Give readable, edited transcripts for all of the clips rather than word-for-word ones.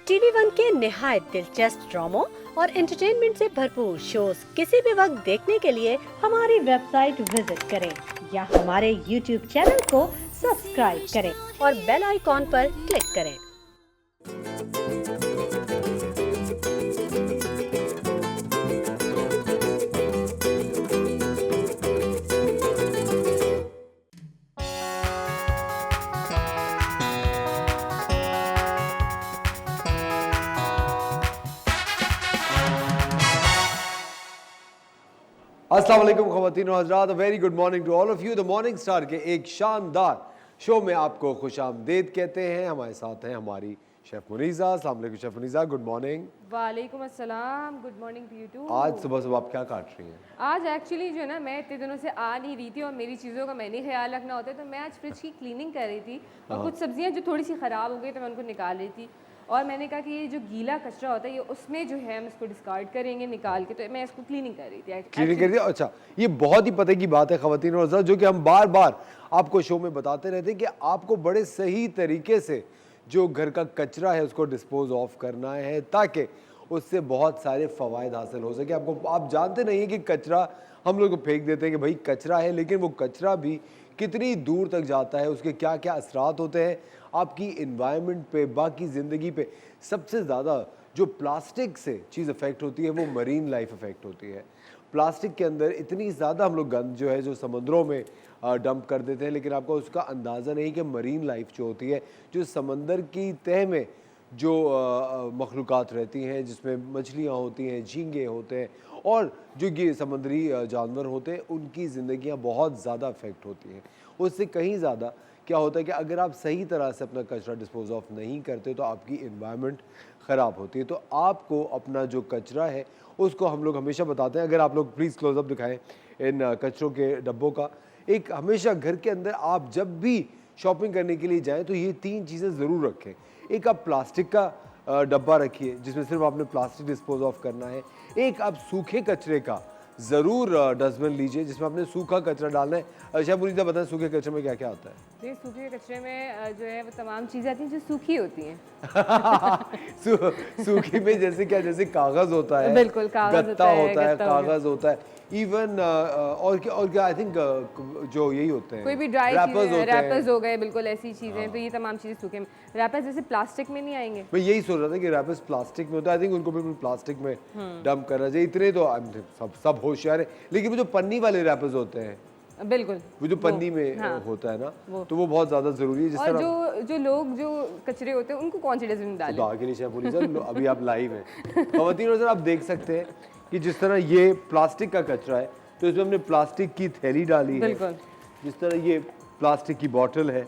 TV one के निहायत दिलचस्प ड्रामों और एंटरटेनमेंट से भरपूर शोज किसी भी वक्त देखने के लिए हमारी वेबसाइट विजिट करें या हमारे यूट्यूब चैनल को सब्सक्राइब करें और बेल आइकॉन पर क्लिक करें। अस्सलाम वालेकुम ख़वातीन और हज़रात, very good morning to all of you. The morning star के एक शानदार शो में आपको खुशामदीद कहते हैं। हमारे साथ हैं हमारी शेफ़ मुनीज़ा। अस्सलाम वालेकुम शेफ़ मुनीज़ा, गुड मॉर्निंग। वालेकुम अस्सलाम, good morning to you too. आज सुबह सुबह आप क्या काट रही हैं? आज एक्चुअली जो है ना, मैं इतने दिनों से आ नहीं रही थी और मेरी चीज़ों का मैंने ख्याल रखना होता है, तो मैं आज फ्रिज की क्लीनिंग कर रही थी और कुछ सब्जियां जो थोड़ी सी ख़राब हो गई तो मैं उनको निकाल रही थी। और मैंने कहा कि ये जो गीला कचरा होता है ये उसमें जो है हम इसको डिस्कार्ड करेंगे निकाल के, तो मैं इसको क्लीनिंग कर रही थी। क्लीनिंग कर दिया? अच्छा, ये बहुत ही पते की बात है ख़वातीन और हज़रात, जो कि हम बार बार आपको शो में बताते रहते हैं कि आपको बड़े सही तरीके से जो घर का कचरा है उसको डिस्पोज ऑफ करना है ताकि उससे बहुत सारे फ़वाइद हासिल हो सके। आप जानते नहीं हैं कि कचरा हम लोग फेंक देते हैं कि भाई कचरा है, लेकिन वो कचरा भी कितनी दूर तक जाता है, उसके क्या क्या असरात होते हैं आपकी इन्वायरमेंट पे, बाकी ज़िंदगी पे। सबसे ज़्यादा जो प्लास्टिक से चीज़ अफेक्ट होती है वो मरीन लाइफ अफेक्ट होती है। प्लास्टिक के अंदर इतनी ज़्यादा हम लोग गंद जो है जो समुद्रों में डंप कर देते हैं, लेकिन आपको उसका अंदाज़ा नहीं कि मरीन लाइफ जो होती है, जो समंदर की तह में जो मखलूक़ात रहती हैं, जिसमें मछलियाँ होती हैं, झींगे होते हैं और जो ये समुद्री जानवर होते हैं, उनकी ज़िंदगियाँ बहुत ज़्यादा अफेक्ट होती हैं। उससे कहीं ज़्यादा क्या होता है कि अगर आप सही तरह से अपना कचरा डिस्पोज ऑफ नहीं करते तो आपकी इन्वायरमेंट ख़राब होती है। तो आपको अपना जो कचरा है उसको हम लोग हमेशा बताते हैं। अगर आप लोग प्लीज़ क्लोज़अप दिखाएं इन कचरों के डब्बों का। एक हमेशा घर के अंदर आप जब भी शॉपिंग करने के लिए जाएं तो ये 3 चीज़ें ज़रूर रखें। एक आप प्लास्टिक का डब्बा रखिए जिसमें सिर्फ आपने प्लास्टिक डिस्पोज ऑफ करना है। एक आप सूखे कचरे का ज़रूर डस्टबिन लीजिए जिसमें आपने सूखा कचरा डालना है। अच्छा मुनीज़ा बताएं सूखे कचरे में क्या क्या आता है? ये सूखे कचरे में जो है वो तमाम चीज़ें आती हैं जो सूखी होती हैं। सूखी में जैसे क्या? जैसे कागज़ होता है, बिल्कुल, कागज़ गत्ता होता है, गत्ता हो गया। कागज़ होता है, इवन और क्या आई थिंक जो यही होते हैं कोई भी ड्राई रैपर्स चीज़ें, होते हैं। रैपर्स हो गए, बिल्कुल ऐसी चीज़ें। तो ये तमाम चीज़ें सूखे में, रैपर्स जैसे प्लास्टिक में नहीं आएंगे। मैं यही सोच रहा था कि रैपर्स प्लास्टिक में होता है। आई थिंक उनको बिल्कुल प्लास्टिक में डंप करना चाहिए। इतने तो सब होशियार है, लेकिन वो जो पन्नी वाले रैपर्स होते हैं, बिल्कुल वो जो पन्नी में होता है ना, तो वो बहुत ज़्यादा ज़रूरी है। जिस और तरह जो लोग जो कचरे होते हैं उनको कौन सी डस्टबिन में डालें? खुदा के लिए शेफ़ मुनीज़ा, अभी आप लाइव हैं ख़वातीन और आप देख सकते हैं कि जिस तरह ये प्लास्टिक का कचरा है तो इसमें हमने प्लास्टिक की थैली डाली है। जिस तरह ये प्लास्टिक की बॉटल है,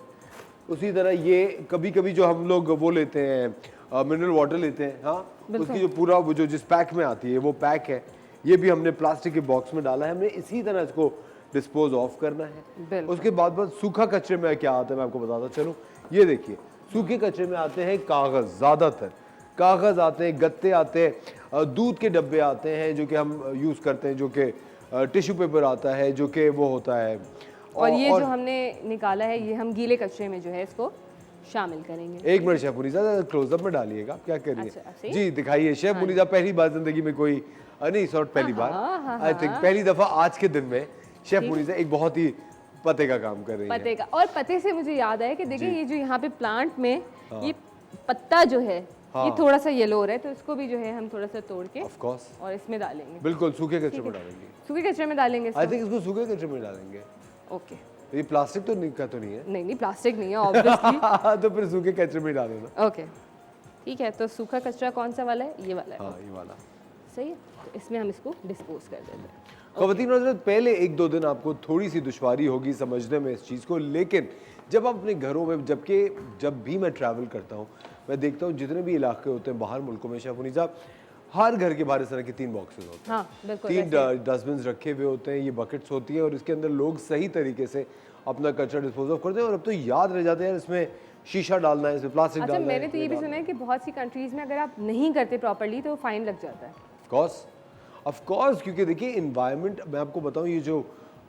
उसी तरह ये कभी कभी जो हम लोग वो लेते हैं मिनरल वाटर लेते हैं, हाँ, उसकी जो पूरा वो जो जिस पैक में आती है वो पैक है, ये भी हमने प्लास्टिक के बॉक्स में डाला है। हमने इसी तरह इसको डिस्पोज ऑफ करना है। उसके बाद सूखा कचरे में क्या आता है मैं आपको बताता चलूँ। ये देखिए, सूखे कचरे में आते हैं कागज़, ज़्यादातर कागज़ आते हैं, गत्ते आते हैं, दूध के डब्बे आते हैं जो कि हम यूज़ करते हैं, जो कि टिश्यू पेपर आता है जो कि वो होता है। और ये जो हमने निकाला है ये हम गीले कचरे में जो है इसको शामिल करेंगे। एक मिनट शेफ़ मुनीज़ा, क्लोजअप में डालिएगा, आप क्या करिए? अच्छा, जी दिखाइए शेफ़ मुनीज़ा। पहली बार जिंदगी में कोई नहीं, सॉर्ट पहली बार, आई थिंक पहली दफ़ा आज के दिन में शेफ़ मुनीज़ा एक बहुत ही पते का काम कर रही है। पते का, और पते से मुझे याद आया कि देखिए ये जो यहाँ पे प्लांट में ये पत्ता जो है ये थोड़ा सा येलो हो रहा है, तो इसको भी जो है हम थोड़ा सा तोड़ के ऑफ कोर्स और इसमें डालेंगे। बिल्कुल सूखे कचरे में डालेंगे। सूखे कचरे में डालेंगे आई थिंक इसको सूखे कचरे में डालेंगे। ओके, ये प्लास्टिक तो नहीं का तो नहीं है? नहीं प्लास्टिक नहीं है ऑब्वियसली। तो फिर सूखे कचरे में डालो ना। ओके ठीक है, तो सूखा कचरा कौन सा वाला है? ये वाला है। हाँ, ये वाला सही है, तो इसमें हम इसको डिस्पोज कर देते हैं। ख़वातीन और हज़रात, पहले 1-2 दिन आपको थोड़ी सी दुश्वारी होगी समझने में इस चीज़ को, लेकिन जब आप अपने घरों में जब भी मैं ट्रैवल करता हूँ, मैं देखता हूँ जितने भी इलाके होते हैं बाहर मुल्कों में शेफ़ मुनीज़ा, हर घर के बाहर इस तरह के 3 बॉक्सेस होते हैं। हाँ, बिल्कुल 3 डस्टबिन रखे हुए होते हैं, ये बकेट्स होती हैं और इसके अंदर लोग सही तरीके से अपना कचरा डिस्पोज ऑफ करते हैं। और अब तो याद रह जाते हैं यार इसमें शीशा डालना है, इसमें प्लास्टिक अच्छा, डालना है। मैंने तो ये भी सुना है कि बहुत सी कंट्रीज में अगर आप नहीं करते प्रॉपर्ली तो फाइन लग जाता है। ऑफ कोर्स, क्योंकि देखिए इन्वायरमेंट, मैं आपको बताऊं, ये जो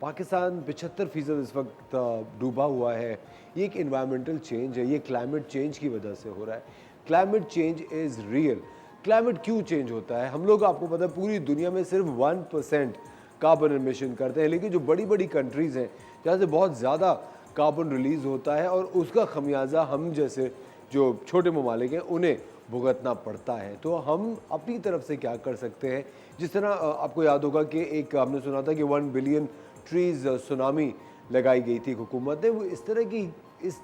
पाकिस्तान 75% इस वक्त डूबा हुआ है, ये एक इन्वायरमेंटल चेंज है, ये क्लाइमेट चेंज की वजह से हो रहा है। Climate change is real. Climate क्यों चेंज होता है? हम लोग, आपको पता है, पूरी दुनिया में सिर्फ 1% कार्बन एमिशन करते हैं, लेकिन जो बड़ी बड़ी कंट्रीज़ हैं जहाँ से बहुत ज़्यादा कार्बन रिलीज़ होता है और उसका खमियाजा हम जैसे जो छोटे ममालिक हैं उन्हें भुगतना पड़ता है। तो हम अपनी तरफ से क्या कर सकते हैं? जिस तरह आपको याद होगा कि एक हमने सुना था कि 1 बिलियन ट्रीज़ सुनामी लगाई गई थी हुकूमत ने। वो इस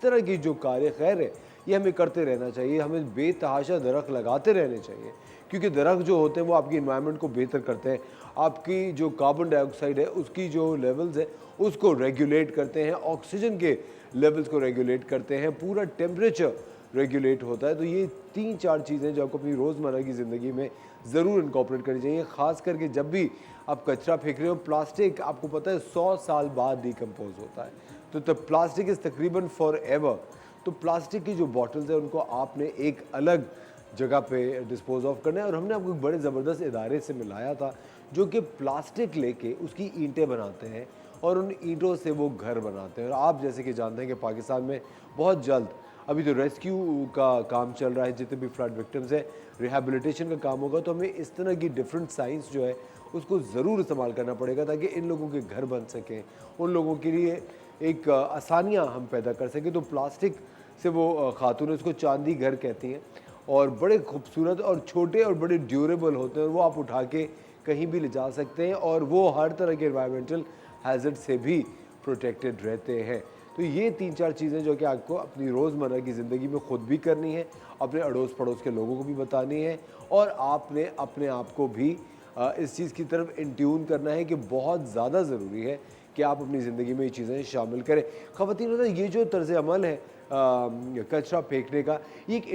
तरह की जो कार्य खैर है ये हमें करते रहना चाहिए। हमें बेतहाशा दरख्त लगाते रहने चाहिए, क्योंकि दरख्त जो होते हैं वो आपकी इन्वायरमेंट को बेहतर करते हैं, आपकी जो कार्बन डाइऑक्साइड है उसकी जो लेवल्स है उसको रेगुलेट करते हैं, ऑक्सीजन के लेवल्स को रेगुलेट करते हैं, पूरा टेम्परेचर रेगुलेट होता है। तो ये 3-4 चीज़ें जो आपको अपनी रोज़मर्रा की ज़िंदगी में ज़रूर इनकॉर्पोरेट करनी चाहिए। ख़ास करके जब भी आप कचरा फेंक रहे हो, प्लास्टिक आपको पता है 100 साल बाद डिकम्पोज होता है, तो प्लास्टिक इज़ तकरीबन फॉर एवर। तो प्लास्टिक की जो बॉटल्स है उनको आपने एक अलग जगह पे डिस्पोज ऑफ करना है। और हमने आपको एक बड़े ज़बरदस्त इदारे से मिलाया था जो कि प्लास्टिक लेके उसकी ईंटें बनाते हैं और उन ईंटों से वो घर बनाते हैं। और आप जैसे कि जानते हैं कि पाकिस्तान में बहुत जल्द अभी तो रेस्क्यू का काम चल रहा है, जितने भी फ्लड विक्टिम्स हैं रिहैबिलिटेशन का काम होगा। तो हमें इस तरह की डिफरेंट साइंस जो है उसको ज़रूर इस्तेमाल करना पड़ेगा ताकि इन लोगों के घर बन सकें, उन लोगों के लिए एक आसानियाँ हम पैदा कर सकें। तो प्लास्टिक से वो खातून उसको चांदी घर कहती हैं और बड़े खूबसूरत और छोटे और बड़े ड्यूरेबल होते हैं और वो आप उठा के कहीं भी ले जा सकते हैं और वो हर तरह के एनवायरमेंटल हैज़र्ड से भी प्रोटेक्टेड रहते हैं। तो ये 3-4 चीज़ें जो कि आपको अपनी रोज़मर्रा की ज़िंदगी में ख़ुद भी करनी है, अपने अड़ोस पड़ोस के लोगों को भी बतानी है और आपने अपने आप को भी इस चीज़ की तरफ इंट्यून करना है कि बहुत ज़्यादा ज़रूरी है कि आप अपनी ज़िंदगी में ये चीज़ें शामिल करें। ख़वातीन, ये जो तर्ज़ अमल है कचरा फेंकने का, ये एक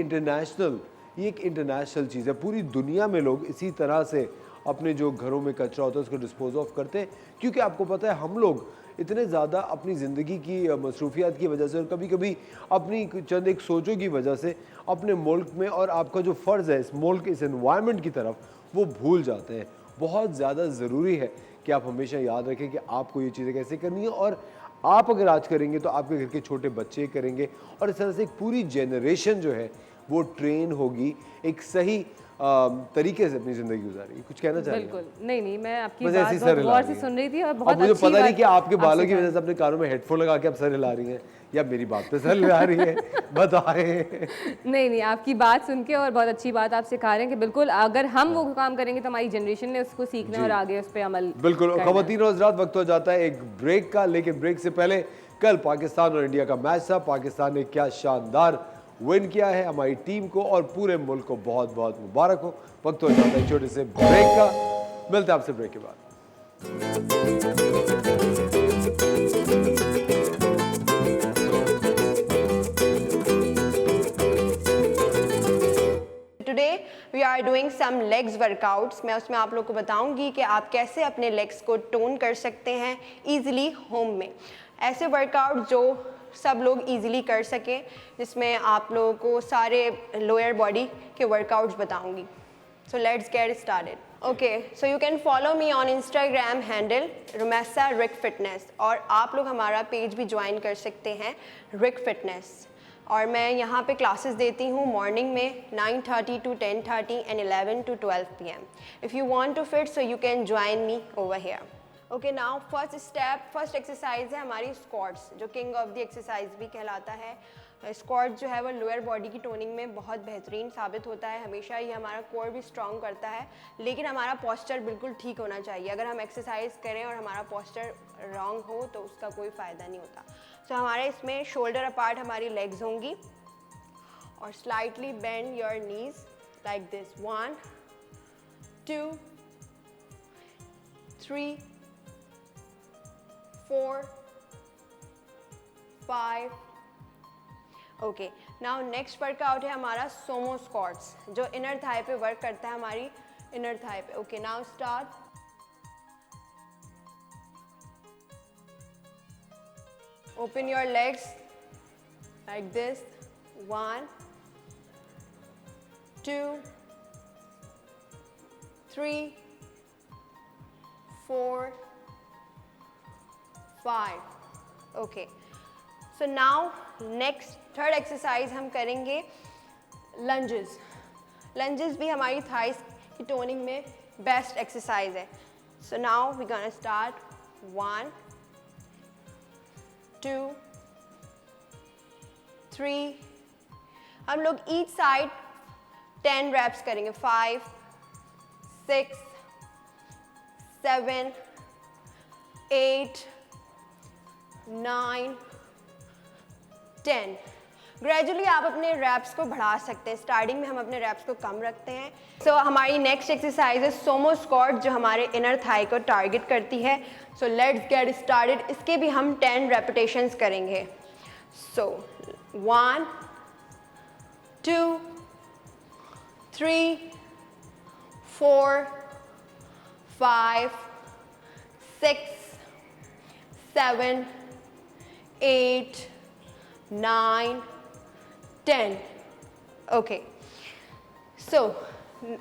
इंटरनेशनल चीज़ है। पूरी दुनिया में लोग इसी तरह से अपने जो घरों में कचरा होता है उसको डिस्पोज ऑफ करते हैं, क्योंकि आपको पता है हम लोग इतने ज़्यादा अपनी ज़िंदगी की मसरूफियात की वजह से और कभी कभी अपनी चंद एक सोचों की वजह से अपने मुल्क में और आपका जो फ़र्ज़ है इस मुल्क, इस एनवायरनमेंट की तरफ, वो भूल जाते हैं। बहुत ज़्यादा ज़रूरी है कि आप हमेशा याद रखें कि आपको ये चीज़ें कैसे करनी है और आप अगर आज करेंगे तो आपके घर के छोटे बच्चे करेंगे और इस तरह से एक पूरी जनरेशन जो है वो ट्रेन होगी एक सही तरीके से अपनी ज़िंदगी गुजारेगी। कुछ कहना चाह रही हैं? बिल्कुल नहीं, मैं आपकी बस बात ऐसे ही बहुत सर हिला गौर रही से हैं। सुन रही थी और अब बहुत मुझे अच्छी पता नहीं बात कि आपके बालों की आपसे वजह से अपने कानों में हेडफोन लगा के आप सर हिला रही हैं या मेरी बात पे सर हिला रही हैं, बताएं। नहीं, आपकी बात सुन के और बहुत अच्छी बात आप सिखा रहे हैं कि बिल्कुल अगर हम वो काम करेंगे तो हमारी जनरेशन ने उसको सीखना है और आगे उस पे अमल बिल्कुल। करना है। ख़वातीन और हज़रात, वक्त हो जाता है एक ब्रेक का, लेकिन ब्रेक से पहले कल पाकिस्तान और इंडिया का मैच था। पाकिस्तान ने क्या शानदार विन किया है, हमारी टीम को और पूरे मुल्क को बहुत बहुत मुबारक हो। वक्त हो जाता है एक छोटे से ब्रेक का, मिलते हैं आपसे ब्रेक के बाद। Today we are doing some legs workouts. मैं उसमें आप लोग को बताऊंगी कि आप कैसे अपने लेग्स को टोन कर सकते हैं इजीली होम में। ऐसे वर्कआउट जो सब लोग इजीली कर सकें, जिसमें आप लोगों को सारे लोअर बॉडी के वर्कआउट्स बताऊंगी। So let's get started. Okay, so you can follow me on Instagram handle Rumaisa Rick fitness, और आप लोग हमारा पेज भी ज्वाइन कर सकते हैं रिक फिटनेस। और मैं यहाँ पे क्लासेस देती हूँ मॉर्निंग में 9:30 to 10:30 and 11 to 12 PM। If you want to fit so you can join me over here. Okay, now first exercise है हमारी स्क्वाट्स, जो किंग ऑफ द एक्सरसाइज भी कहलाता है। स्क्वाट जो है वो लोअर बॉडी की टोनिंग में बहुत बेहतरीन साबित होता है। हमेशा ये हमारा कोर भी स्ट्रॉन्ग करता है, लेकिन हमारा पोस्चर बिल्कुल ठीक होना चाहिए। अगर हम एक्सरसाइज करें और हमारा पोस्चर रॉन्ग हो तो उसका कोई फ़ायदा नहीं होता। सो हमारे इसमें शोल्डर अपार्ट हमारी लेग्स होंगी और slightly bend your knees like this. 1 2 3 4 5। Okay, now next workout है हमारा सोमो स्क्वाट्स, जो इनर थाई पे वर्क करता है, हमारी इनर थाई पे। Okay, now start. Open your legs like this. 1 2 3 4 5। Okay, so now next third exercise हम करेंगे लंजेस। लंजेस भी हमारी थाइस की टोनिंग में बेस्ट एक्सरसाइज है। So now we gonna start 1 2 3। हम लोग ईच साइड 10 reps करेंगे। 5 6 7 8 9 10। ग्रेजुअली आप अपने रैप्स को बढ़ा सकते हैं। स्टार्टिंग में हम अपने रैप्स को कम रखते हैं। सो हमारी नेक्स्ट एक्सरसाइज है सोमो स्क्वाट, जो हमारे इनर थाई को टारगेट करती है। सो लेट्स गेट स्टार्टेड। इसके भी हम 10 रेपिटेशंस करेंगे। सो 1 2 3 4 5 6 7 8 9 10। ओके, सो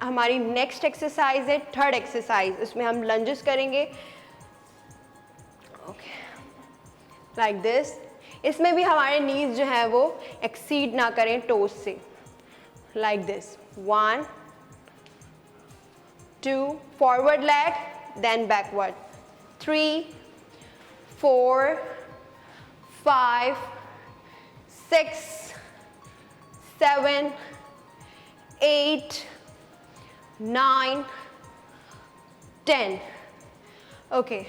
हमारी नेक्स्ट एक्सरसाइज है थर्ड एक्सरसाइज। उसमें हम लंजेस करेंगे। Okay, like this. इसमें भी हमारे नीज जो है वो एक्सीड ना करें टोज से। Like this 1 2 forward leg then backward 3 4 5 6 7 8 9 10। Okay,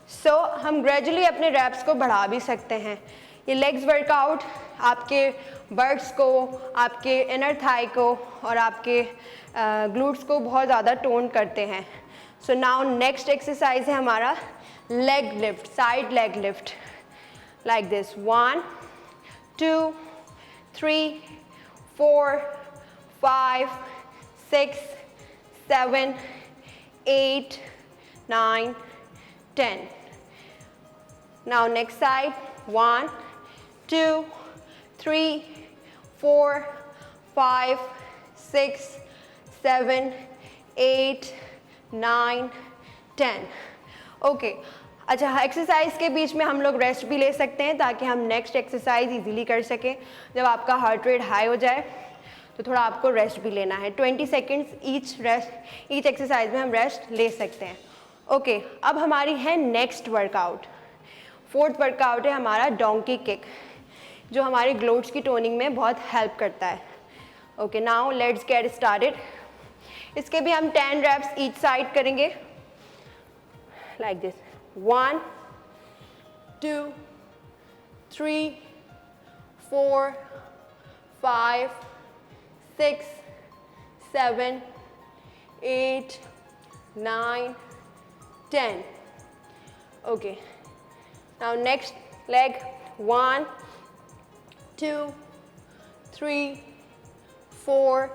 so हम ग्रेजुअली अपने रैप्स को बढ़ा भी सकते हैं। ये लेग्स वर्कआउट आपके बर्ड्स को, आपके इनर थाई को और आपके ग्लूट्स को बहुत ज़्यादा टोन करते हैं। सो नाउ नेक्स्ट एक्सरसाइज है हमारा leg lift, side leg lift. Like this 1 2 3 4 5 6 7 8 9 10। Now next side 1 2 3 4 5 6 7 8 9 10। Okay, अच्छा, एक्सरसाइज के बीच में हम लोग रेस्ट भी ले सकते हैं ताकि हम नेक्स्ट एक्सरसाइज इजीली कर सकें। जब आपका हार्ट रेट हाई हो जाए तो थोड़ा आपको रेस्ट भी लेना है। 20 सेकेंड्स ईच एक्सरसाइज में हम रेस्ट ले सकते हैं। ओके, अब हमारी है नेक्स्ट वर्कआउट। फोर्थ वर्कआउट है हमारा डोंकी किक, जो हमारे ग्लोट्स की टोनिंग में बहुत हेल्प करता है। Okay, now let's get started. इसके भी हम 10 reps ईच साइड करेंगे। Like this 1 2 3 4 5 6 7 8 9 10। Okay, now next leg 1 2 3 4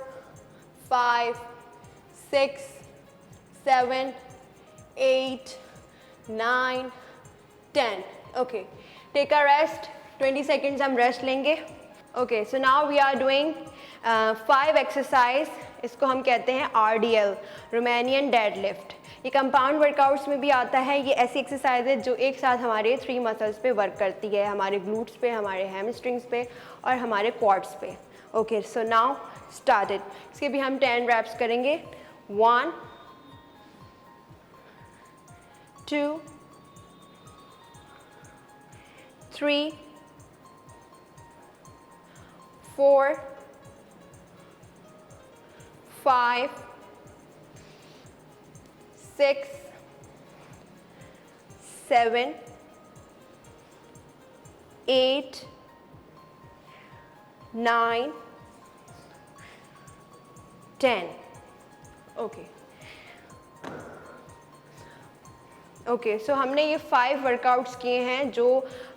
5 6 7 8 9 10। Okay, take a rest, 20 seconds हम रेस्ट लेंगे। Okay, so now we are doing 5 exercise। इसको हम कहते हैं RDL, रोमानियन डेड लिफ्ट। ये कंपाउंड वर्कआउट्स में भी आता है। ये ऐसी एक्सरसाइज है जो एक साथ हमारे 3 मसल्स पे वर्क करती है, हमारे ग्लूट्स पे, हमारे हैमस्ट्रिंग्स पे और हमारे क्वाड्स पे। Okay, so now started. इसके भी हम 10 reps करेंगे। 1 2 3 4 5 6 7 8 9 10। ओके ओके, सो हमने ये 5 वर्कआउट्स किए हैं जो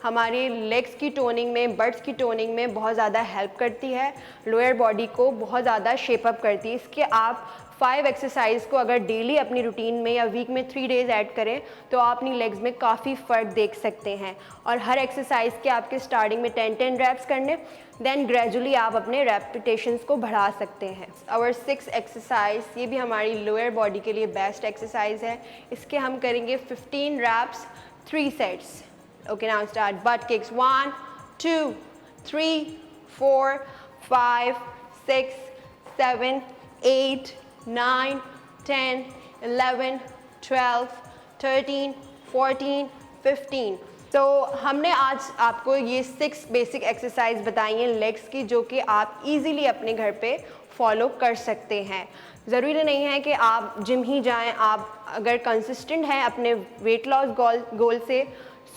हमारी लेग्स की टोनिंग में, बट्स की टोनिंग में बहुत ज़्यादा हेल्प करती है, लोअर बॉडी को बहुत ज़्यादा शेप अप करती है। इसके आप 5 एक्सरसाइज को अगर डेली अपनी रूटीन में या वीक में 3 डेज ऐड करें तो आप अपनी लेग्स में काफ़ी फ़र्क देख सकते हैं। और हर एक्सरसाइज के आपके स्टार्टिंग में 10 reps करने, देन ग्रेजुअली आप अपने रेपिटेशंस को बढ़ा सकते हैं। आवर 6 एक्सरसाइज, ये भी हमारी लोअर बॉडी के लिए बेस्ट एक्सरसाइज है। इसके हम करेंगे 15 reps 3 sets. Okay, now start. But kicks 1 2 3 4 5 6, 7, 8, 9, 10, 11, 12, 13, 14, 15। तो हमने आज आपको ये 6 बेसिक एक्सरसाइज बताई हैं लेग्स की, जो कि आप इजीली अपने घर पे फॉलो कर सकते हैं। ज़रूरी नहीं है कि आप जिम ही जाएं, आप अगर कंसिस्टेंट हैं अपने वेट लॉस गोल से,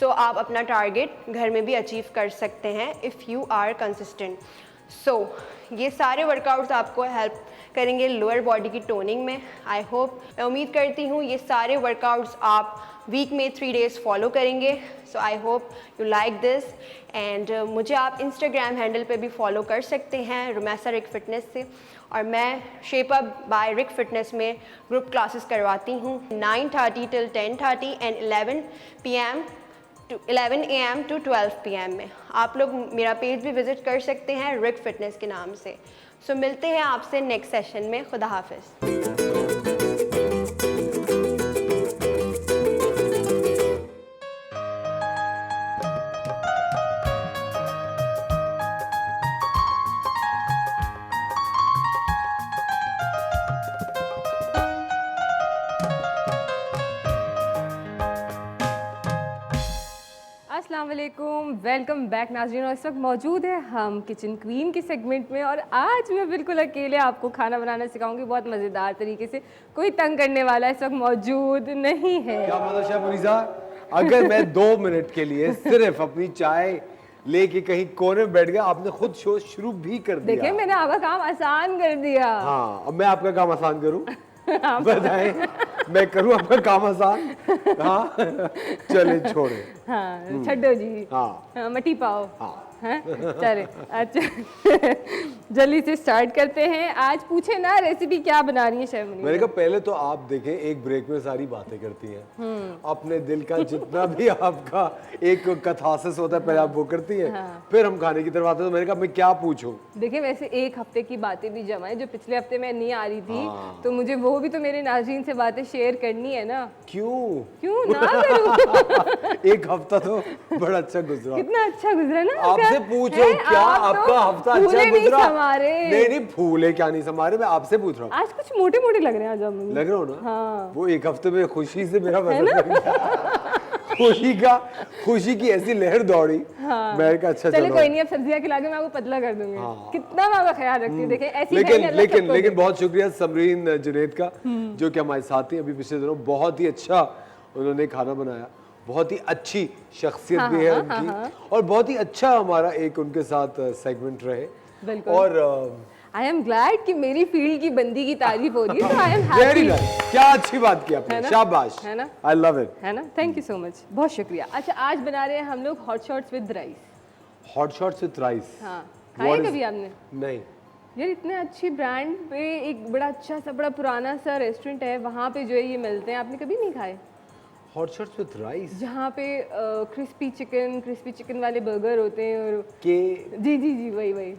सो आप अपना टारगेट घर में भी अचीव कर सकते हैं इफ़ यू आर कंसिस्टेंट। सो ये सारे वर्कआउट्स आपको हेल्प करेंगे लोअर बॉडी की टोनिंग में। आई होप, मैं उम्मीद करती हूँ ये सारे वर्कआउट्स आप वीक में 3 डेज़ फॉलो करेंगे। So I hope you like this. And मुझे आप इंस्टाग्राम हैंडल पे भी फॉलो कर सकते हैं रुमैसा रिक फिटनेस से, और मैं shape up by Rick fitness में ग्रुप क्लासेस करवाती हूँ 9:30 till 10:30 and 11 AM to 12 PM में। आप लोग मेरा पेज भी विजिट कर सकते हैं रिक फिटनेस के नाम से। सो मिलते हैं आपसे नेक्स्ट सेशन में। खुदा हाफिज़। अस्सलाम वालेकुम, वेलकम बैक नाज़रीन। और इस वक्त मौजूद है हम किचन क्वीन के सेगमेंट में, और आज मैं बिल्कुल अकेले आपको खाना बनाना सिखाऊंगी बहुत मज़ेदार तरीके से। कोई तंग करने वाला इस वक्त मौजूद नहीं है। क्या मतलब शेफ मुनीसा, अगर मैं 2 मिनट के लिए सिर्फ अपनी चाय लेके कहीं कोने में बैठ गया, आपने खुद शो शुरू भी कर दिया। देखिए, मैंने आपका काम आसान कर दिया। हाँ, अब मैं आपका काम आसान करूं? बताएं, मैं करूं आपका काम आसान? हाँ चले छोड़े। हाँ छड्डो जी। हाँ मटी पाओ। हाँ हैं? चले अच्छा जल्दी से स्टार्ट करते हैं। आज पूछे ना रेसिपी क्या बना रही है शेफ मुनीसा? मैंने कहा पहले तो आप देखें, एक ब्रेक में सारी बातें करती हैं अपने दिल का जितना भी आपका एक कथासिस होता है, पहले आप वो करती हैं। हाँ। फिर हम खाने की तरफ आते हैं। तो मैंने कहा मैं क्या पूछूं? देखिए, वैसे एक हफ्ते की बातें भी जमा है। जो पिछले हफ्ते मैं नहीं आ रही थी, तो मुझे वो भी तो मेरे नाज़रीन से बातें शेयर करनी है ना। क्यों ना करूं? एक हफ्ता तो बड़ा अच्छा गुजरा। कितना अच्छा गुजरा ना आपसे पूछ रहा हूँ, क्या आपका हफ्ता अच्छा गुजरा? नहीं, नहीं फूले क्या नहीं समारे, मैं आपसे पूछ रहा हूँ। आज कुछ मोटे मोटे लग रहे हैं आज आप मुझे। लग रहा हूँ ना? हाँ। वो एक हफ्ते में खुशी से मेरा वजन बढ़ गया। खुशी की ऐसी लहर दौड़ी। हाँ। मैं कहा अच्छा चलिए चलो, कोई नहीं, अब सब्जियां खिला के मैं आपको पतला कर दूंगी। हाँ। कितना मैं आपका ख्याल रखती हूँ। देखिए ऐसी लेकिन बहुत शुक्रिया समरीन जुनैद का, जो कि हमारे साथ ही अभी पिछले दिनों बहुत ही अच्छा उन्होंने खाना बनाया। बहुत ही अच्छी शख्सियत भी है उनकी, और बहुत ही अच्छा हमारा एक उनके साथ सेगमेंट रहे। बिल्कुल। और आई एम ग्लैड कि मेरी फील्ड की बंदी की तारीफ हो रही है, तो I am very happy. Nice, क्या अच्छी बात की आपने, शाबाश, है ना? I love it. है ना? थैंक यू सो मच, बहुत शुक्रिया। अच्छा, आज बना रहे हैं हम लोग hot shots with rice. Hot shots with rice? हाँ, खाए कभी आपने? नहीं। यार, इतने अच्छी ब्रांड पे एक बड़ा अच्छा सा बड़ा पुराना सा रेस्टोरेंट है, वहाँ पे जो है ये मिलते हैं। आपने कभी नहीं खाए? हॉट शॉट्स विद राइस, जहाँ पे क्रिस्पी चिकन वाले बर्गर होते हैं, और के जी जी जी वही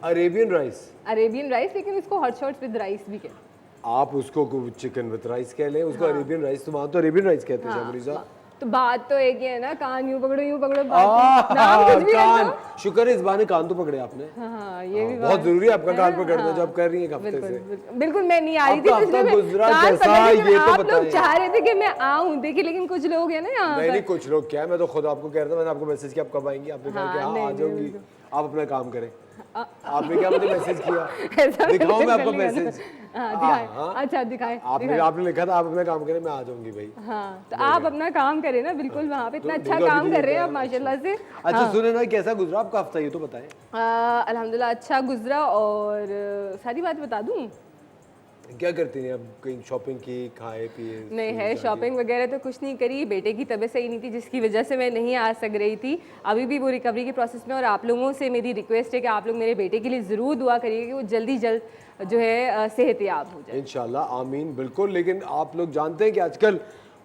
अरेबियन राइस। अरेबियन राइस, लेकिन इसको हॉट शॉट्स विद राइस भी कहते हैं। आप उसको चिकन विद राइस कह लें, उसको अरेबियन राइस, तो वहाँ तो अरेबियन राइस कहते हैं शामिली साहब। तो बात तो एक ही है ना, कान यूं पकड़ो बात नाम कुछ भी कान, रखो। शुक्र है इस बहाने कान तो पकड़े आपने। हाँ, ये भी बहुत जरूरी है आपका कान पकड़ना, हाँ, जो आप कर रही हैं एक हफ्ते से। बिल्कुल मैं नहीं आ रही थी, आपका इसलिए हफ्ता मैं गुजरा कान कैसा, पकड़ ली। ये तो आप लोग बताएं। चाह रहे थे कि मैं आऊं, देखिए, लेकिन कुछ लोग हैं ना यहाँ नहीं पर। नहीं, कुछ लोग क्या है, मैं तो खुद आपको कह रहा था, मैंने आपको मैसेज किया आप कब आएंगी, आपने कहा कि हाँ, हाँ नहीं, आ नहीं, जाऊंगी। बिल्कुल। आप अपना काम करें। आपने क्या मुझे मैसेज किया? ऐसा दिखाऊं मैं कर आपको लिया ना। मैसेज? हाँ, दिखाएं। अच्छा, दिखाएं। आपने लिखा था आप अपना काम करें, मैं आ जाऊंगी भाई। हाँ, तो आप अपना काम करें ना, बिल्कुल वहाँ पे इतना अच्छा देखो, काम अभी कर रहे हैं देखा आप माशाल्लाह से। अच्छा सुने ना, कैसा गुजरा आपका हफ्ता, ये तो बताएं। अल्हम्दुलिल्लाह अच्छा गुजरा, और सारी बात बता दूं? क्या करती हैं अब, कहीं शॉपिंग की, खाए पिए? नहीं है, शॉपिंग वगैरह तो कुछ नहीं करी। बेटे की तबीयत सही नहीं थी, जिसकी वजह से मैं नहीं आ सक रही थी। अभी भी वो रिकवरी के प्रोसेस में, और आप लोगों से मेरी रिक्वेस्ट है कि आप लोग मेरे बेटे के लिए ज़रूर दुआ करिए कि वो जल्दी जो है सेहतयाब हो जाए। इंशाल्लाह, आमीन, बिल्कुल। लेकिन आप लोग जानते हैं कि आजकल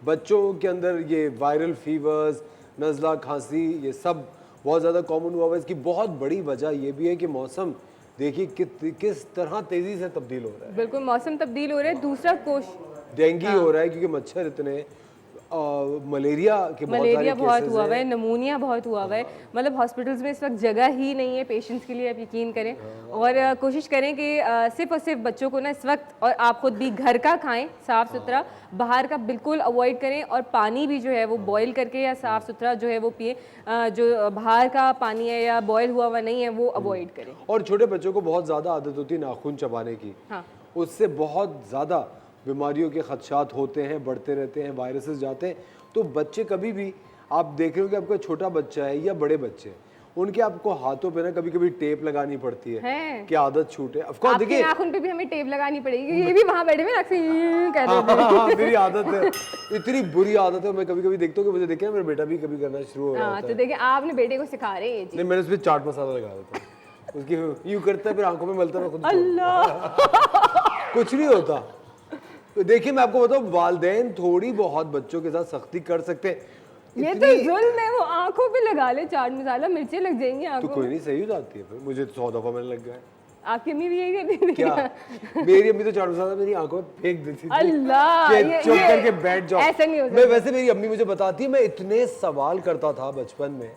बच्चों के अंदर ये वायरल फीवर्स, नज़ला, खांसी, ये सब बहुत ज़्यादा कॉमन हुआ है। इसकी बहुत बड़ी वजह ये भी है कि मौसम देखिए किस तरह तेज़ी से तब्दील हो रहा है। बिल्कुल, मौसम तब्दील हो रहा है। दूसरा डेंगू हो रहा है क्योंकि मच्छर इतने, मलेरिया के बहुत मलेरिया सारे बहुत केसेस हुआ हुआ हैं। है, नमूनिया बहुत हुआ हुआ है, मतलब हॉस्पिटल्स में इस वक्त जगह ही नहीं है पेशेंट्स के लिए, आप यकीन करें। और कोशिश करें कि सिर्फ और सिर्फ बच्चों को ना इस वक्त, और आप खुद भी घर का खाएं साफ़ सुथरा, बाहर का बिल्कुल अवॉइड करें, और पानी भी जो है वो बॉईल करके या साफ़ सुथरा जो है वो पिए। जो बाहर का पानी है या बॉयल हुआ हुआ नहीं है वो अवॉइड करें। और छोटे बच्चों को बहुत ज़्यादा आदत होती है नाखून चबाने की, हाँ, उससे बहुत ज़्यादा बीमारियों के खदशात होते हैं, बढ़ते रहते हैं, वायरसेस जाते हैं। तो बच्चे कभी भी, आप देख रहे हो कि आपका छोटा बच्चा है या बड़े बच्चे हैं, उनके आपको हाथों पे ना कभी कभी टेप लगानी पड़ती है हैं। कि आदत छूटे। ऑफ कोर्स आपके देखिए, नाखून पे भी हमें टेप लगानी पड़ेगी, ये भी वहाँ बैठे हुए अक्सर यूं कर हाँ, देते हैं। हाँ, मेरी आदत है, इतनी बुरी आदत है। मैं कभी कभी देखता हूँ कि मुझे देखे मेरा बेटा भी कभी करना शुरू हो रहा हाँ, होता तो है। देखिए आप अपने बेटे को सिखा रहे हैं ये चीज़। नहीं, मैंने उसमें चाट मसाला लगा देता हूँ, उसकी यूं करता है, फिर आंखों में मलता है, मैं खुद अल्लाह। कुछ नहीं होता। तो देखिए मैं आपको बताऊं, वालिदैन थोड़ी बहुत बच्चों के साथ सख्ती कर सकते हैं। ये तो जुल्म है, वो आंखों पे लगा ले चाट मसाला, मिर्चें लग जाएंगी तो आंखों कोई में। नहीं, सही हो जाती है फिर। मुझे तो 100 दफा मैंने लग गया है। आपकी अम्मी भी यही करती थी क्या? मेरी अम्मी तो चाट मसाला मेरी आंखों में फेंक देती थी अल्लाह, कि ये- चुप ये- करके बैठ जाओ। ऐसा नहीं हो मैं वैसे, मेरी अम्मी मुझे बताती है, मैं इतने सवाल करता था बचपन में,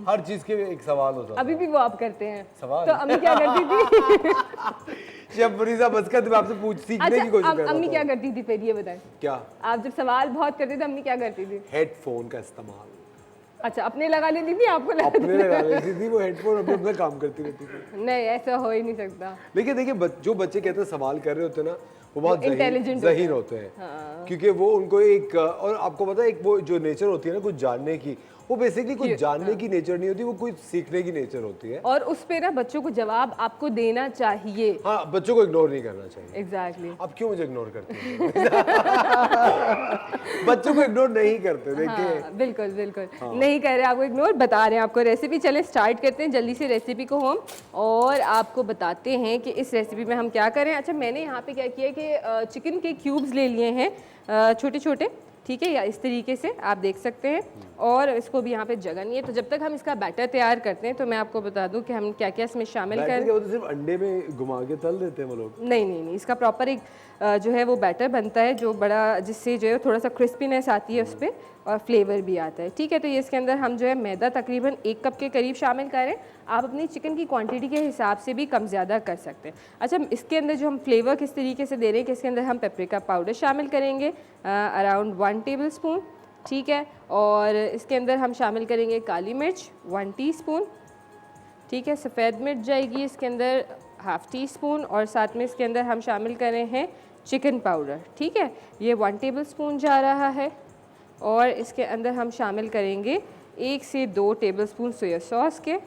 हर चीज के एक सवाल होता था। अभी भी वो आप करते हैं सवाल? तो अम्मी क्या करती थी? शेफ फरीजा बसकत, मैं आपसे सीखने की कोशिश अच्छा, कर रहा अम्मी था। क्या करती थी फिर, ये बताएं। क्या? आप जब सवाल बहुत करते थे अम्मी क्या करती थी? हेडफोन का इस्तेमाल अच्छा, अपने लगा लेती थी, आपको लगा अपने लगा लेती थी, वो हेडफोन अपने अपना काम करती रहती थी। नहीं, ऐसा हो ही नहीं सकता। लेकिन देखिए, जो बच्चे कहते हैं सवाल कर रहे होते हैं ना, वो बहुत intelligent ज़हीन होते हैं। क्योंकि वो उनको एक, और आपको पता है, एक वो जो नेचर होती है ना कुछ जानने की, वो बेसिकली कुछ जानने की नेचर नहीं होती, वो कुछ सीखने की नेचर होती है। और उस पे ना बच्चों को जवाब आपको देना चाहिए। हाँ, बच्चों को इग्नोर नहीं करना चाहिए। एग्जैक्टली। आप क्यों मुझे इग्नोर करते हैं? बच्चों को इग्नोर नहीं करते, देखिए। हाँ, बिल्कुल बिल्कुल नहीं कर रहे आपको इग्नोर, बता रहे हैं आपको रेसिपी। चले स्टार्ट करते हैं जल्दी से रेसिपी को हम, और आपको बताते हैं कि इस रेसिपी में हम क्या करें। अच्छा, मैंने यहाँ पे क्या किया कि चिकन के क्यूब्स ले लिए हैं छोटे छोटे, ठीक है, या इस तरीके से आप देख सकते हैं। और इसको भी यहाँ पे जगह नहीं है, तो जब तक हम इसका बैटर तैयार करते हैं तो मैं आपको बता दूं कि हम क्या क्या इसमें शामिल बैटर करें। क्या होता है, सिर्फ अंडे में घुमा के तल देते हैं वो लोग? नहीं नहीं नहीं, इसका प्रॉपर एक जो है वो बैटर बनता है जो बड़ा, जिससे जो है थोड़ा सा क्रिस्पीनेस आती है उस पर, और फ्लेवर भी आता है, ठीक है। तो ये इसके अंदर हम जो है मैदा तकरीबन 1 कप के करीब शामिल करें। आप अपनी चिकन की क्वांटिटी के हिसाब से भी कम ज़्यादा कर सकते हैं। अच्छा, इसके अंदर जो हम फ्लेवर किस तरीके से दे रहे हैं कि इसके अंदर हम पेपरिका पाउडर शामिल करेंगे अराउंड 1 टेबल स्पून, ठीक है। और इसके अंदर हम शामिल करेंगे काली मिर्च 1 टीस्पून, ठीक है। सफ़ेद मिर्च जाएगी इसके अंदर 1/2 टीस्पून, और साथ में इसके अंदर हम शामिल कर रहे हैं चिकन पाउडर, ठीक है, ये 1 टेबल स्पून जा रहा है। और इसके अंदर हम शामिल करेंगे 1 से 2 टेबल स्पून सोया सॉस के,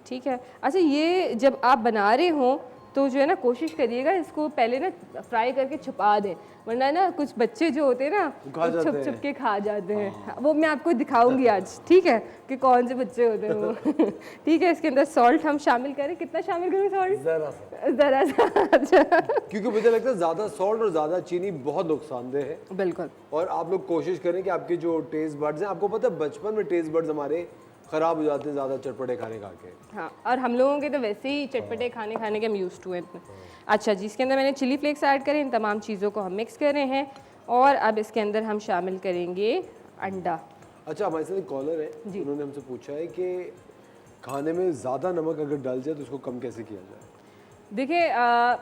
ठीक है। अच्छा, ये जब आप बना रहे हों तो जो है ना कोशिश करिएगा इसको पहले ना फ्राई करके छुपा दें, वरना ना कुछ बच्चे जो होते हैं ना खा वो जाते छुप हैं। छुप के खा जाते हैं। वो मैं आपको दिखाऊंगी आज, ठीक है, कि कौन से बच्चे होते हैं वो। ठीक है, इसके अंदर सॉल्ट हम शामिल करें। कितना शामिल करें सॉल्ट? जरा सा, ज़रा सा। अच्छा, क्योंकि मुझे लगता है ज़्यादा सॉल्ट और ज़्यादा चीनी बहुत नुकसानदेह है। बिल्कुल। और आप लोग कोशिश करें कि आपके जो टेस्ट बर्ड्स हैं, आपको पता है बचपन में टेस्ट बर्ड्स हमारे ख़राब हो जाते हैं ज़्यादा चटपटे खाने खा के। हाँ, और हम लोगों के तो वैसे ही चटपटे खाने के हम यूज़ टू हैं। अच्छा जी, इसके अंदर मैंने चिली फ्लेक्स ऐड करे, इन तमाम चीज़ों को हम मिक्स कर रहे हैं। और अब इसके अंदर हम शामिल करेंगे अंडा। अच्छा, हमारे साथ एक कॉलर है, उन्होंने हमसे पूछा है कि खाने में ज़्यादा नमक अगर डल जाए तो उसको कम कैसे किया जाए? देखिए,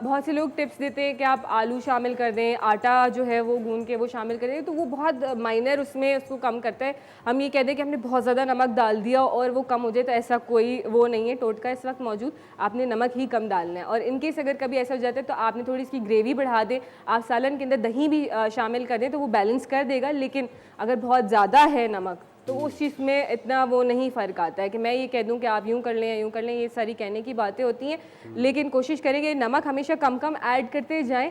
बहुत से लोग टिप्स देते हैं कि आप आलू शामिल कर दें, आटा जो है वो गूंद के वो शामिल कर दें, तो वो बहुत माइनर उसमें उसको कम करता है। हम ये कह दें कि हमने बहुत ज़्यादा नमक डाल दिया और वो कम हो जाए, तो ऐसा कोई वो नहीं है टोटका इस वक्त मौजूद। आपने नमक ही कम डालना है। और इनकेस अगर कभी ऐसा हो जाता है तो आपने थोड़ी इसकी ग्रेवी बढ़ा दें, आप सालन के अंदर दही भी शामिल कर दें तो वो बैलेंस कर देगा। लेकिन अगर बहुत ज़्यादा है नमक तो उस चीज़ में इतना वो नहीं फ़र्क आता है कि मैं ये कह दूं कि आप यूं कर लें या यूं कर लें, ये सारी कहने की बातें होती हैं। लेकिन कोशिश करेंगे नमक हमेशा कम कम ऐड करते जाएं।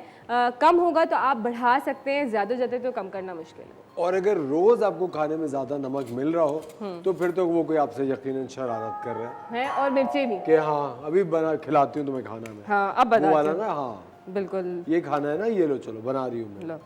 कम होगा तो आप बढ़ा सकते हैं, ज़्यादा जाते तो कम करना मुश्किल है। और अगर रोज़ आपको खाने में ज़्यादा नमक मिल रहा हो तो फिर तो वो कोई आपसे यकीनन शरारत कर रहा हैं, और मिर्चें भी। है कि हाँ अभी बना खिलाती हूँ तुम्हें खाना में। हाँ, अब वो बताते वाला हैं। ना, हाँ बिल्कुल। ये खाना है ना, ये लो चलो बना रही हूँ मैं। लो,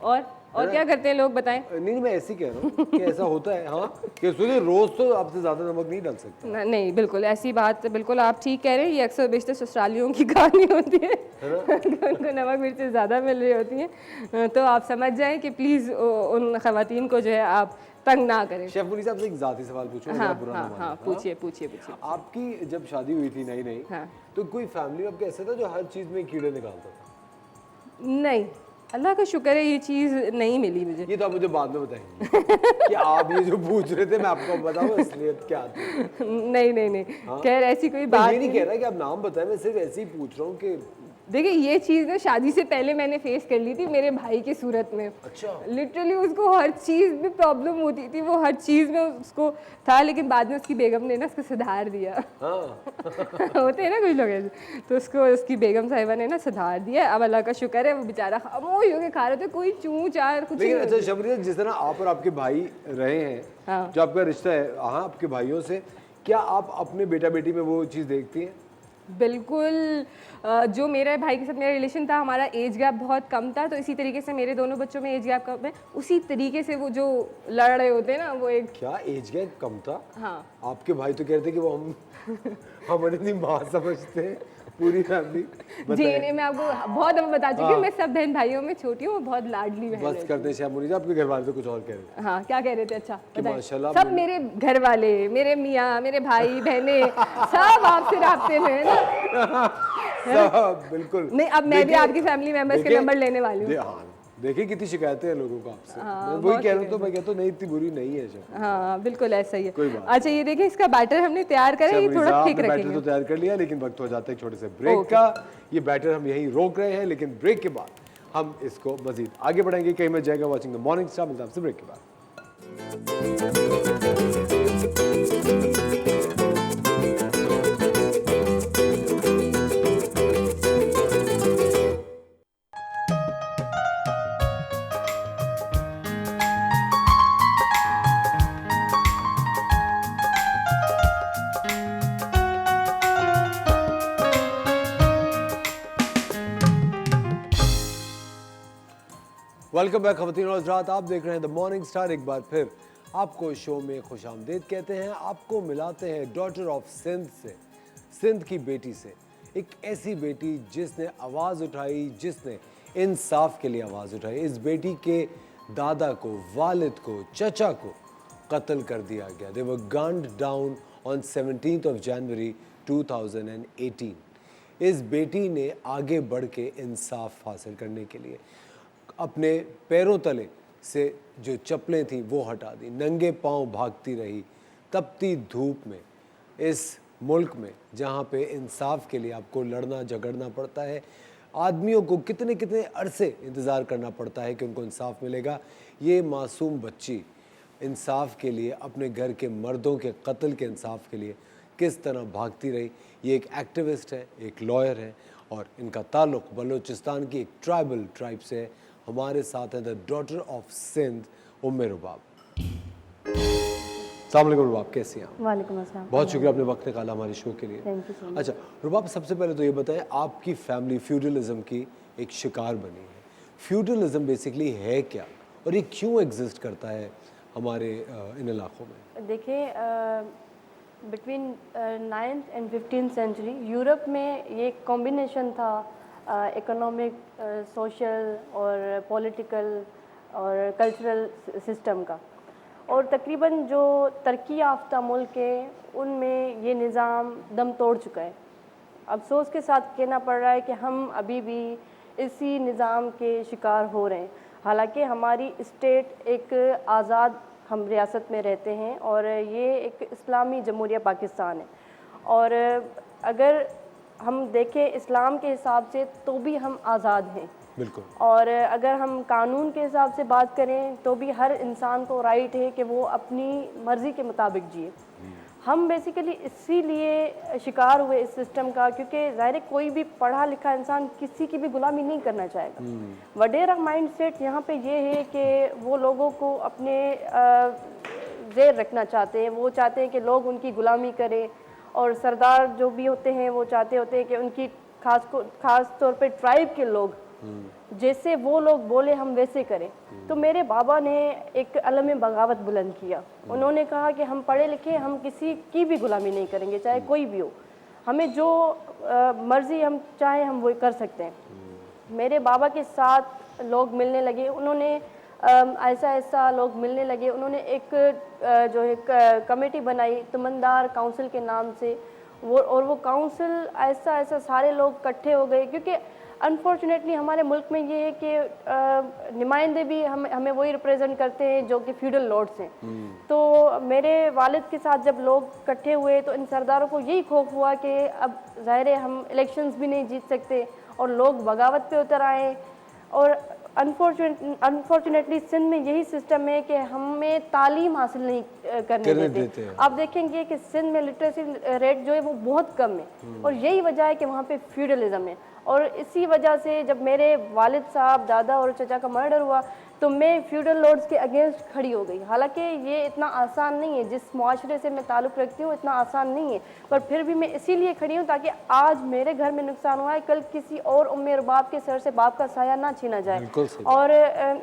और क्या करते हैं लोग बताएं? नहीं, मैं ऐसे ही कह रहा हूँ कि ऐसा होता है। हाँ, कि सोचिए रोज तो आपसे ज्यादा नमक नहीं डाल सकता। नहीं, बिल्कुल ऐसी बात, बिल्कुल आप ठीक कह रहे हैं। ये अक्सर बेशतर ससुरालियों की कहानी होती है उनको नमक मिर्चें ज़्यादा मिल रही होती हैं। तो आप समझ जाएं कि प्लीज़ उन खवातीन को जो है आप तंग ना करें। शेफ मुनीसा, आपसे एक जाती सवाल पूछूं? हाँ बुरा ना हाँ माने। हाँ, पूछिए पूछिए पूछिए। आपकी जब शादी हुई थी नई नई, हाँ। तो कोई फैमिली में आपके ऐसा था जो हर चीज में कीड़े निकालता था? नहीं, अल्लाह का शुक्र है ये चीज़ नहीं मिली मुझे। ये तो आप मुझे बाद में बताएंगे कि आप ये जो पूछ रहे थे मैं आपको बताऊं असलियत क्या थी। नहीं नहीं नहीं, खैर ऐसी कोई मैं बात ये नहीं कह रहा कि आप नाम बताएं, मैं सिर्फ ऐसे ही पूछ रहा हूँ कि देखिए ये चीज़ ना शादी से पहले मैंने फेस कर ली थी मेरे भाई की सूरत में। अच्छा। लिटरली उसको हर चीज़ में प्रॉब्लम होती थी, वो हर चीज़ में उसको था, लेकिन बाद में उसकी बेगम ने ना उसको सुधार दिया। हाँ। होते हैं ना कुछ लोग ऐसे, तो उसको उसकी बेगम साहिबा ने ना सुधार दिया। अब अल्लाह का शुक्र है वो बेचारा खामोश होके खा रहे थे, कोई चूं चार कुछ लेकिन नहीं अच्छा होती। शबरीत, जिस तरह आप और आपके भाई रहे हैं, हाँ। जो आपका रिश्ता है हाँ आपके भाइयों से, क्या आप अपने बेटा बेटी में वो चीज़ देखती हैं? बिल्कुल। जो मेरे भाई के साथ मेरा रिलेशन था, हमारा एज गैप बहुत कम था, तो इसी तरीके से मेरे दोनों बच्चों में एज गैप कम है। उसी तरीके से वो जो लड़ रहे होते हैं ना, वो एक क्या एज गैप कम था? हाँ। आपके भाई तो कह रहे थे कि वो हम अपनी माँ समझते हैं पूरी फैमिली। जी नहीं, मैं आपको बहुत दफा बता चुकी हूँ, मैं सब बहन भाइयों में छोटी हूँ, बहुत लाडली बहन बस है। करते हैं शेफ मुनीसा, आपके घर वाले तो कुछ और कह रहे थे। हाँ, क्या कह रहे थे? अच्छा कि बताएं। माशाल्लाह सब मेरे घर वाले, मेरे मियाँ, मेरे भाई बहने सब आपसे राब्ते में है ना। सब बिल्कुल। नहीं, अब मैं भी आपकी फैमिली मेंबर्स के नंबर लेने वाली हूँ। हाँ, देखिए कितनी शिकायतें हैं लोगों को आपसे। हाँ, मैं वही बहुत कह रहा हूँ, तो मैं कहता हूँ नहीं इतनी बुरी नहीं है शेफ। हाँ बिल्कुल ऐसा ही है। कोई बात अच्छा ये देखिए, इसका बैटर हमने तैयार करा है, ये मुनीसा, थोड़ा थिक आपने बैटर रखेंगे। तो तैयार कर लिया, लेकिन वक्त हो जाता है एक छोटे से ब्रेक का। ये बैटर हम यहीं रोक रहे हैं, लेकिन ब्रेक के बाद हम इसको मजीद आगे बढ़ाएंगे। कहीं मत जाएगा। वॉचिंग द मॉर्निंग स्टार, मिलता है आपसे ब्रेक के बाद। वेलकम बैक खवातीन और हज़रात, आप देख रहे हैं द मॉर्निंग स्टार। एक बार फिर आपको शो में खुशामदीद कहते हैं। आपको मिलाते हैं डॉटर ऑफ सिंध से, सिंध की बेटी से। एक ऐसी बेटी जिसने आवाज़ उठाई, जिसने इंसाफ के लिए आवाज़ उठाई। इस बेटी के दादा को, वालिद को, चचा को कत्ल कर दिया गया। They were gunned down on 17th of January 2018। इस बेटी ने आगे बढ़ के इंसाफ हासिल करने के लिए अपने पैरों तले से जो चप्पलें थी वो हटा दी, नंगे पांव भागती रही तपती धूप में, इस मुल्क में जहाँ पे इंसाफ के लिए आपको लड़ना झगड़ना पड़ता है। आदमियों को कितने कितने अरसे इंतज़ार करना पड़ता है कि उनको इंसाफ मिलेगा। ये मासूम बच्ची इंसाफ के लिए, अपने घर के मर्दों के कत्ल के इंसाफ के लिए किस तरह भागती रही। ये एक एक्टिविस्ट है, एक लॉयर है, और इनका ताल्लुक़ बलूचिस्तान की एक ट्राइब से है। हमारे साथ है द डॉटर ऑफ सिंध, उम्मे रुबाब। अस्सलाम वालेकुम रुबाब, कैसी हैं आप? वालेकुम अस्सलाम। बहुत शुक्रिया आपने वक्त निकाला हमारे शो के लिए। Thank you so much. अच्छा रुबाब, सबसे पहले तो ये बताएं, आपकी फैमिली फ्यूडलिज्म की एक शिकार बनी है। फ्यूडलिज्म बेसिकली है क्या और ये क्यों एग्जिस्ट करता है हमारे इन इलाकों में? देखिए, between 9th and 15th century Europe में ये कॉम्बिनेशन था इकोनॉमिक, सोशल और पॉलिटिकल और कल्चरल सिस्टम का, और तकरीबन जो तरक्की याफ्ता मुल्क है उनमें ये निज़ाम दम तोड़ चुका है। अफसोस के साथ कहना पड़ रहा है कि हम अभी भी इसी निज़ाम के शिकार हो रहे हैं। हालांकि हमारी स्टेट एक आज़ाद हम रियासत में रहते हैं और ये एक इस्लामी जमहूरिया पाकिस्तान है, और अगर हम देखें इस्लाम के हिसाब से तो भी हम आज़ाद हैं। बिल्कुल। और अगर हम कानून के हिसाब से बात करें तो भी हर इंसान को राइट है कि वो अपनी मर्ज़ी के मुताबिक जिए। हम बेसिकली इसीलिए शिकार हुए इस सिस्टम का, क्योंकि ज़ाहिर है कोई भी पढ़ा लिखा इंसान किसी की भी गुलामी नहीं करना चाहेगा। वडेरा माइंड सेट यहाँ पर ये है कि वो लोगों को अपने जेर रखना चाहते हैं। वो चाहते हैं कि लोग उनकी गुलामी करें, और सरदार जो भी होते हैं वो चाहते होते हैं कि उनकी खास तौर पे ट्राइब के लोग जैसे वो लोग बोले हम वैसे करें। तो मेरे बाबा ने एक अलम बगावत बुलंद किया। उन्होंने कहा कि हम पढ़े लिखे, हम किसी की भी गुलामी नहीं करेंगे, चाहे कोई भी हो, हमें जो मर्जी हम चाहें हम वो कर सकते हैं। मेरे बाबा के साथ लोग मिलने लगे, उन्होंने ऐसा ऐसा लोग मिलने लगे। उन्होंने एक जो है कमेटी बनाई तुमंदार काउंसिल के नाम से, वो काउंसिल ऐसा ऐसा सारे लोग इकट्ठे हो गए, क्योंकि अनफॉर्चुनेटली हमारे मुल्क में ये है कि नुमाइंदे भी हमें वही रिप्रेजेंट करते हैं जो कि फ्यूडल लॉर्ड्स हैं। तो मेरे वालिद के साथ जब लोग इकट्ठे हुए तो इन सरदारों को यही खौफ हुआ कि अब ज़ाहिर है हम इलेक्शंस भी नहीं जीत सकते, और लोग बगावत पे उतर आए। और अनफॉर्चुनेटली सिंध में यही सिस्टम है कि हमें तालीम हासिल नहीं करने देते हैं। आप देखेंगे कि सिंध में लिटरेसी रेट जो है वो बहुत कम है, और यही वजह है कि वहाँ पे फ्यूडलिज्म है। और इसी वजह से जब मेरे वालिद साहब, दादा और चचा का मर्डर हुआ तो मैं फ्यूडल लॉर्ड्स के अगेंस्ट खड़ी हो गई। हालांकि ये इतना आसान नहीं है, जिस मुआशरे से मैं ताल्लुक़ रखती हूँ इतना आसान नहीं है, पर फिर भी मैं इसीलिए खड़ी हूँ ताकि आज मेरे घर में नुकसान हुआ है, कल किसी और उम्मे और बाप के सर से बाप का साया ना छीना जाए। और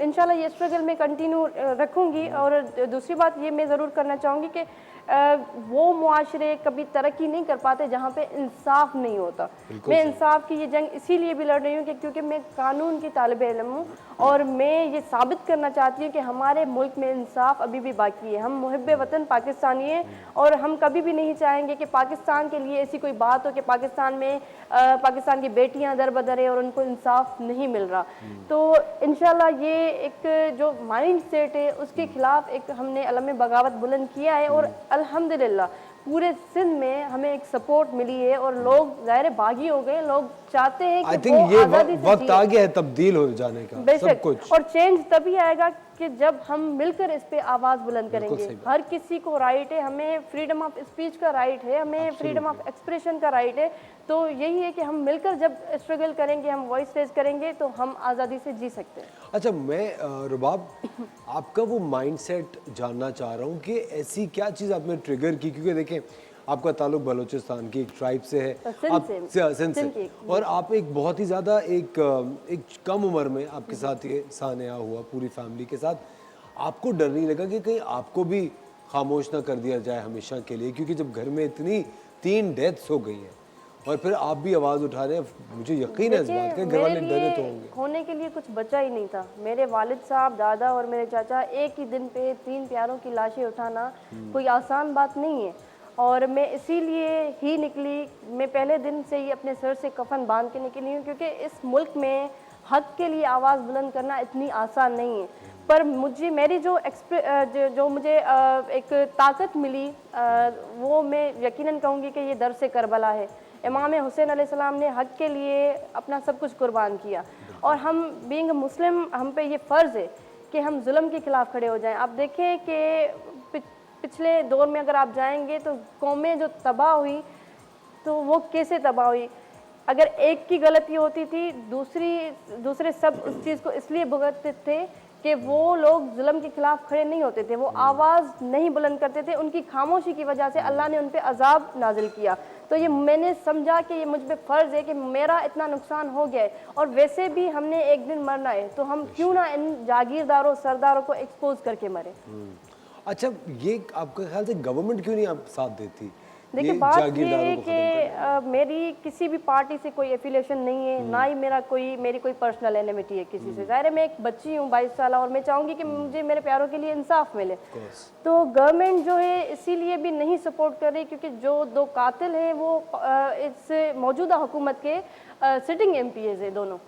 इंशाल्लाह ये स्ट्रगल मैं कंटिन्यू रखूँगी। और दूसरी बात ये मैं ज़रूर करना चाहूँगी कि वो मुआशरे कभी तरक्की नहीं कर पाते जहाँ पे इंसाफ नहीं होता। मैं इंसाफ की ये जंग इसीलिए भी लड़ रही हूँ कि क्योंकि मैं कानून की तालिबे इल्म हूँ, और मैं ये साबित करना चाहती हूँ कि हमारे मुल्क में इंसाफ अभी भी बाकी है। हम मुहिब्बे वतन पाकिस्तानी हैं, और हम कभी भी नहीं चाहेंगे कि पाकिस्तान के लिए ऐसी कोई बात हो कि पाकिस्तान में पाकिस्तान की बेटियाँ दर बदर है और उनको इंसाफ नहीं मिल रहा। तो इंशाल्लाह ये एक जो माइंड सेट है उसके खिलाफ एक हमने अलम बगावत बुलंद किया है, और अल्हम्दुलिल्लाह पूरे सिंध में हमें एक सपोर्ट मिली है, और लोग ज़ाहिर बागी हो गए। लोग चाहते हैं कि वो आज़ादी से वक्त आ गया है तब्दील हो जाने का सब कुछ, और चेंज तभी आएगा कि जब हम मिलकर इस पे आवाज़ बुलंद करेंगे। हर किसी को राइट है, हमें फ्रीडम ऑफ स्पीच का राइट है, हमें फ्रीडम ऑफ एक्सप्रेशन का राइट है। तो यही है कि हम मिलकर जब स्ट्रगल करेंगे, हम वॉइस रेज करेंगे, तो हम आज़ादी से जी सकते हैं। अच्छा, मैं रुबाब आपका वो माइंडसेट जानना चाह रहा हूँ कि ऐसी क्या चीज़ आपने ट्रिगर की, क्योंकि देखें आपका ताल्लुक बलूचिस्तान की एक ट्राइब से है, सिंध से, और आप एक बहुत ही ज़्यादा एक कम उम्र में आपके साथ ये सानिया हुआ पूरी फैमिली के साथ। आपको डर नहीं लगा कि कहीं आपको भी खामोश ना कर दिया जाए हमेशा के लिए, क्योंकि जब घर में इतनी 3 डेथ्स हो गई हैं और फिर आप भी आवाज़ उठा रहे हैं, मुझे यकीन है इस बात का, घर वाले डरे तो होंगे। होने के लिए कुछ बचा ही नहीं था। मेरे वालिद साहब, दादा और मेरे चाचा, एक ही दिन पे 3 प्यारों की लाशें उठाना कोई आसान बात नहीं है, और मैं इसीलिए ही निकली। मैं पहले दिन से ही अपने सर से कफन बांध के निकली हूँ, क्योंकि इस मुल्क में हक के लिए आवाज़ बुलंद करना इतनी आसान नहीं है। पर मुझे मेरी जो मुझे एक ताकत मिली, वो मैं यकीनन कहूँगी कि ये दर्स करबला है। इमाम हुसैन अलैहिस्सलाम ने हक के लिए अपना सब कुछ कुर्बान किया, और हम बीइंग मुस्लिम, हम पे ये फ़र्ज़ है कि हम जुल्म के ख़िलाफ़ खड़े हो जाएं। आप देखें कि पिछले दौर में अगर आप जाएंगे तो कौमें जो तबाह हुई तो वो कैसे तबाह हुई। अगर एक की गलती होती थी, दूसरे सब उस चीज़ को इसलिए भुगतते थे कि वो लोग जुल्म के खिलाफ खड़े नहीं होते थे, वो आवाज़ नहीं बुलंद करते थे। उनकी खामोशी की वजह से अल्लाह ने उन पे अजाब नाजिल किया। तो ये मैंने समझा कि ये मुझ पे फ़र्ज़ है कि मेरा इतना नुकसान हो गया है, और वैसे भी हमने एक दिन मरना है, तो हम क्यों ना इन जागीरदारों सरदारों को एक्सपोज करके मरे। अच्छा, ये आपका ख्याल से गवर्नमेंट क्यों नहीं आप साथ देती? देखिए बात ये है कि मेरी किसी भी पार्टी से कोई एफिलिएशन नहीं है, ना ही मेरी कोई पर्सनल एनिमिटी है किसी से। ज़ाहिर है मैं एक बच्ची हूँ 22 साल, और मैं चाहूँगी कि मुझे मेरे प्यारों के लिए इंसाफ मिले। तो गवर्नमेंट जो है इसीलिए भी नहीं सपोर्ट कर रही, क्योंकि जो 2 कातिल हैं वो इस मौजूदा हुकूमत के सिटिंग MPs है दोनों।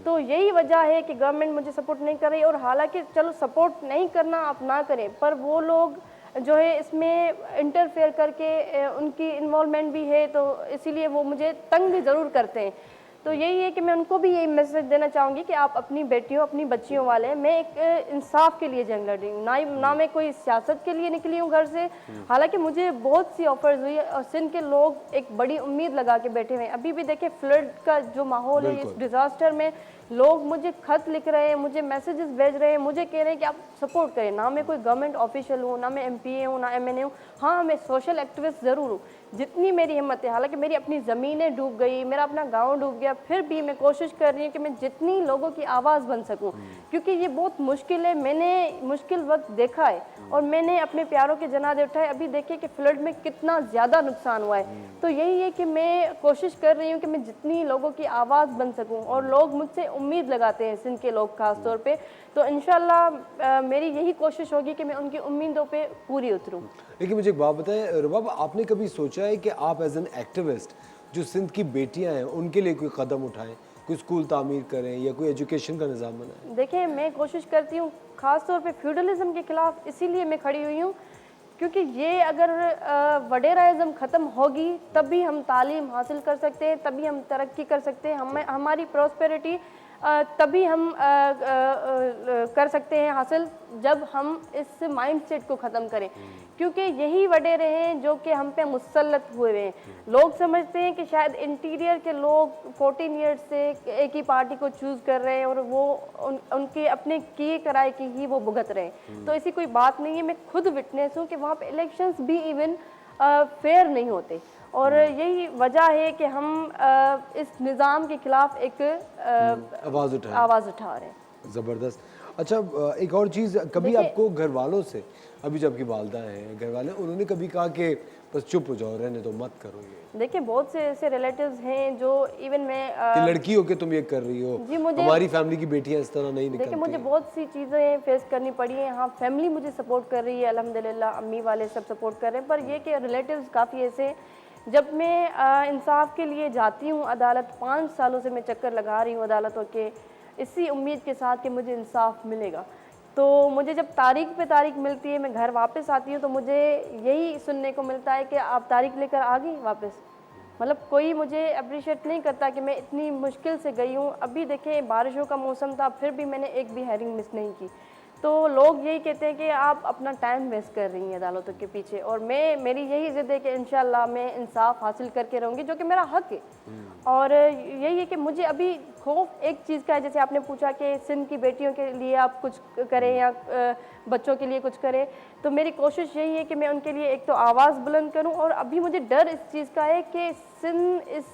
तो यही वजह है कि गवर्नमेंट मुझे सपोर्ट नहीं कर रही। और हालांकि चलो सपोर्ट नहीं करना आप ना करें, पर वो लोग जो है इसमें इंटरफेयर करके उनकी इन्वॉल्वमेंट भी है, तो इसीलिए वो मुझे तंग भी ज़रूर करते हैं। तो यही है कि मैं उनको भी यही मैसेज देना चाहूँगी कि आप अपनी बेटियों, अपनी बच्चियों वाले, मैं एक इंसाफ के लिए जंग लड़ रही हूँ, ना मैं कोई सियासत के लिए निकली हूँ घर से। हालांकि मुझे बहुत सी ऑफर्स हुई, और सिंध के लोग एक बड़ी उम्मीद लगा के बैठे हुए हैं। अभी भी देखें फ्लड का जो माहौल है, इस डिज़ास्टर में लोग मुझे खत लिख रहे हैं, मुझे मैसेजेस भेज रहे हैं, मुझे कह रहे हैं कि आप सपोर्ट करें। ना मैं कोई गवर्नमेंट ऑफिशियल हूँ, ना मैं MPA हूँ, ना MNA हूँ। हाँ, मैं सोशल एक्टिविस्ट ज़रूर हूँ, जितनी मेरी हिम्मत है, हालांकि मेरी अपनी ज़मीनें डूब गई, मेरा अपना गांव डूब गया, फिर भी मैं कोशिश कर रही हूँ कि मैं जितनी लोगों की आवाज़ बन सकूँ, क्योंकि ये बहुत मुश्किल है। मैंने मुश्किल वक्त देखा है और मैंने अपने प्यारों के जनाजे उठाए। अभी देखिए कि फ्लड में कितना ज़्यादा नुकसान हुआ है। तो यही है कि मैं कोशिश कर रही हूँ कि मैं जितनी लोगों की आवाज़ बन सकूँ, और लोग मुझसे उम्मीद लगाते हैं, सिंध के लोग खास तौर पे। तो इंशाल्लाह मेरी यही कोशिश होगी कि मैं उनकी उम्मीदों पे पूरी उतरूँ। लेकिन मुझे एक बात बताएं रुबाब, आपने कभी सोचा है कि आप एज एन एक्टिविस्ट जो सिंध की बेटियां हैं उनके लिए कोई कदम उठाएं, कोई स्कूल तामीर करें या कोई एजुकेशन का निज़ाम बनाएं? देखिए, मैं कोशिश करती हूँ ख़ास तौर पे फ्यूडलिज्म के ख़िलाफ़, इसीलिए मैं खड़ी हुई हूँ क्योंकि ये अगर वडेराइज़म ख़त्म होगी तभी हम तालीम हासिल कर सकते हैं, तभी हम तरक्की कर सकते हैं, हमारी प्रॉस्पेरिटी तभी हम कर सकते हैं हासिल, जब हम इस माइंडसेट को ख़त्म करें। क्योंकि यही वडेरे हैं जो कि हम पे मुसल्लत हुए हैं। लोग समझते हैं कि शायद इंटीरियर के लोग 14 ईयर्स से एक ही पार्टी को चूज़ कर रहे हैं और वो उनके अपने किए कराए की ही वो भुगत रहे हैं। तो ऐसी कोई बात नहीं है। मैं खुद विटनेस हूँ कि वहाँ पे इलेक्शंस भी इवन फेयर नहीं होते, और यही वजह है कि हम इस निज़ाम के खिलाफ एक आवाज़ उठा रहे हैं। ज़बरदस्त। अच्छा, एक और चीज़, कभी आपको घर वालों से, अभी जब की वालदा हैं, घर वाले, उन्होंने कभी कहा कि बस चुप हो जाओ, रहने तो मत करो ये? देखिए, बहुत से ऐसे रिलेटिव्स हैं जो इवन मैं कि लड़की हो के तुम ये कर रही हो, जी, मुझे हमारी फैमिली की बेटियां इस तरह नहीं निकलती। देखिए, मुझे बहुत सी चीज़ें फेस करनी पड़ी हैं। हाँ, फैमिली मुझे सपोर्ट कर रही है अल्हम्दुलिल्लाह, अम्मी वाले सब सपोर्ट कर रहे हैं, पर ये कि रिलेटिव्स काफ़ी ऐसे, जब मैं इंसाफ के लिए जाती हूँ अदालत, 5 सालों से मैं चक्कर लगा रही हूँ अदालतों के, इसी उम्मीद के साथ कि मुझे इंसाफ मिलेगा। तो मुझे जब तारीख पे तारीख मिलती है, मैं घर वापस आती हूँ, तो मुझे यही सुनने को मिलता है कि आप तारीख लेकर आ गई वापस। मतलब कोई मुझे अप्रिशिएट नहीं करता कि मैं इतनी मुश्किल से गई हूँ। अभी देखें, बारिशों का मौसम था, फिर भी मैंने एक भी हेयरिंग मिस नहीं की। तो लोग यही कहते हैं कि आप अपना टाइम वेस्ट कर रही हैं अदालतों के पीछे, और मेरी यही ज़िद है कि इंशाल्लाह मैं इंसाफ हासिल करके रहूँगी, जो कि मेरा हक है। और यही है कि मुझे अभी खौफ एक चीज़ का है, जैसे आपने पूछा कि सिंध की बेटियों के लिए आप कुछ करें या बच्चों के लिए कुछ करें, तो मेरी कोशिश यही है कि मैं उनके लिए एक तो आवाज़ बुलंद करूं। और अभी मुझे डर इस चीज़ का है कि सिंध इस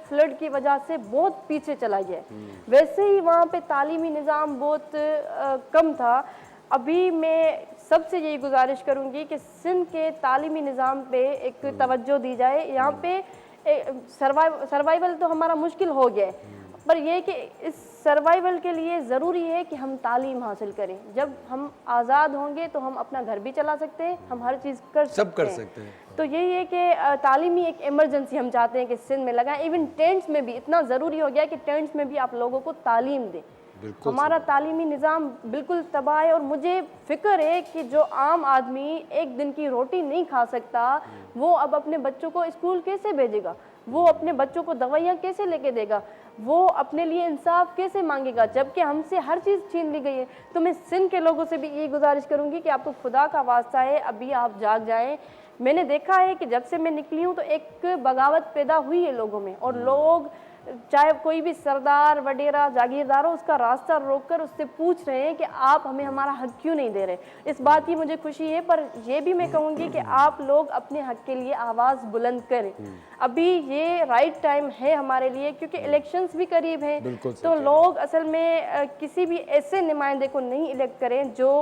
फ्लड की वजह से बहुत पीछे चला गया है। वैसे ही वहाँ पे तालीमी निज़ाम बहुत कम था। अभी मैं सबसे यही गुजारिश करूँगी कि सिंध के तालीमी निज़ाम पे एक तवज्जो दी जाए। यहाँ पे सर्वाइवल तो हमारा मुश्किल हो गया है, पर यह कि इस सर्वाइवल के लिए ज़रूरी है कि हम तालीम हासिल करें। जब हम आज़ाद होंगे तो हम अपना घर भी चला सकते हैं, हम हर चीज़ कर सकते हैं। तो यही है कि तालीमी एक इमरजेंसी हम चाहते हैं कि सिंध में लगाएं। इवन टेंट्स में भी इतना ज़रूरी हो गया कि टेंट्स में भी आप लोगों को तालीम दें। हमारा तालीमी निज़ाम बिल्कुल तबाह है, और मुझे फ़िक्र है कि जो आम आदमी एक दिन की रोटी नहीं खा सकता, वो अब अपने बच्चों को स्कूल कैसे भेजेगा, वो अपने बच्चों को दवाइयाँ कैसे लेके देगा, वो अपने लिए इंसाफ कैसे मांगेगा, जबकि हमसे हर चीज़ छीन ली गई है। तो मैं सिंध के लोगों से भी ये गुजारिश करूँगी कि आपको खुदा का वास्ता है, अभी आप जाग जाएं। मैंने देखा है कि जब से मैं निकली हूँ तो एक बगावत पैदा हुई है लोगों में, और लोग चाहे कोई भी सरदार वडेरा जागीरदार हो, उसका रास्ता रोककर उससे पूछ रहे हैं कि आप हमें हमारा हक क्यों नहीं दे रहे। इस बात की मुझे खुशी है, पर यह भी मैं कहूँगी कि आप लोग अपने हक के लिए आवाज़ बुलंद करें। अभी ये राइट टाइम है हमारे लिए, क्योंकि इलेक्शंस भी करीब हैं। तो लोग असल में किसी भी ऐसे नुमाइंदे को नहीं इलेक्ट करें जो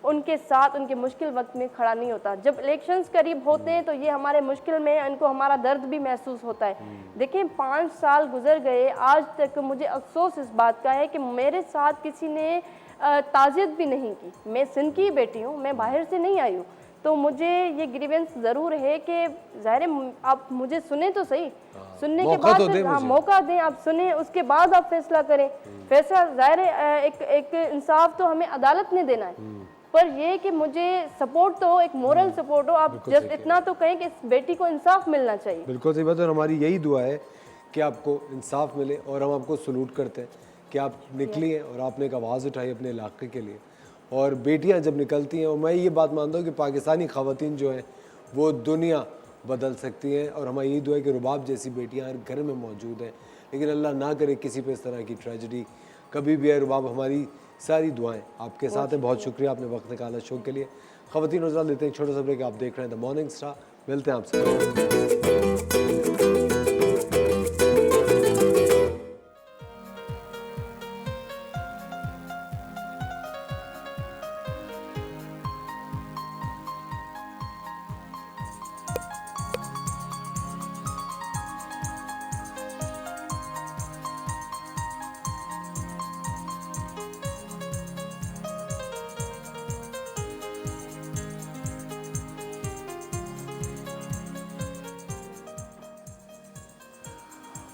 उनके साथ उनके मुश्किल वक्त में खड़ा नहीं होता। जब इलेक्शंस करीब होते हैं तो ये हमारे मुश्किल में इनको हमारा दर्द भी महसूस होता है। देखिए, 5 साल गुजर गए, आज तक मुझे अफसोस इस बात का है कि मेरे साथ किसी ने ताज़ियत भी नहीं की। मैं सिंध की बेटी हूँ, मैं बाहर से नहीं आई हूँ, तो मुझे ये ग्रीवेंस ज़रूर है कि ज़ाहिर आप मुझे सुने तो सही, सुनने के बाद मौका दें, आप सुने, उसके बाद आप फैसला करें। फैसला ज़ाहिर एक इंसाफ तो हमें अदालत ने देना है, पर ये कि मुझे सपोर्ट तो हो, एक मोरल सपोर्ट हो। आप जस्ट इतना तो कहें कि इस बेटी को इंसाफ मिलना चाहिए। बिल्कुल सही बात है, और हमारी यही दुआ है कि आपको इंसाफ मिले, और हम आपको सलूट करते हैं कि आप निकली हैं और आपने एक आवाज़ उठाई अपने इलाके के लिए। और बेटियां जब निकलती हैं, और मैं ये बात मानता हूँ कि पाकिस्तानी ख़वातीन जो हैं वो दुनिया बदल सकती हैं, और हमारी यही दुआ है कि रुबाब जैसी बेटियां हर घर में मौजूद हैं। लेकिन अल्लाह ना करे किसी पे इस तरह की ट्रेजेडी कभी भी है। रुबाब, हमारी सारी दुआएं आपके साथ हैं। बहुत शुक्रिया आपने वक्त निकाला शो के लिए। ख़वातीन और हज़रात, लेते हैं एक छोटा सा ब्रेक। आप देख रहे हैं द मॉर्निंग स्टार। मिलते हैं आपसे।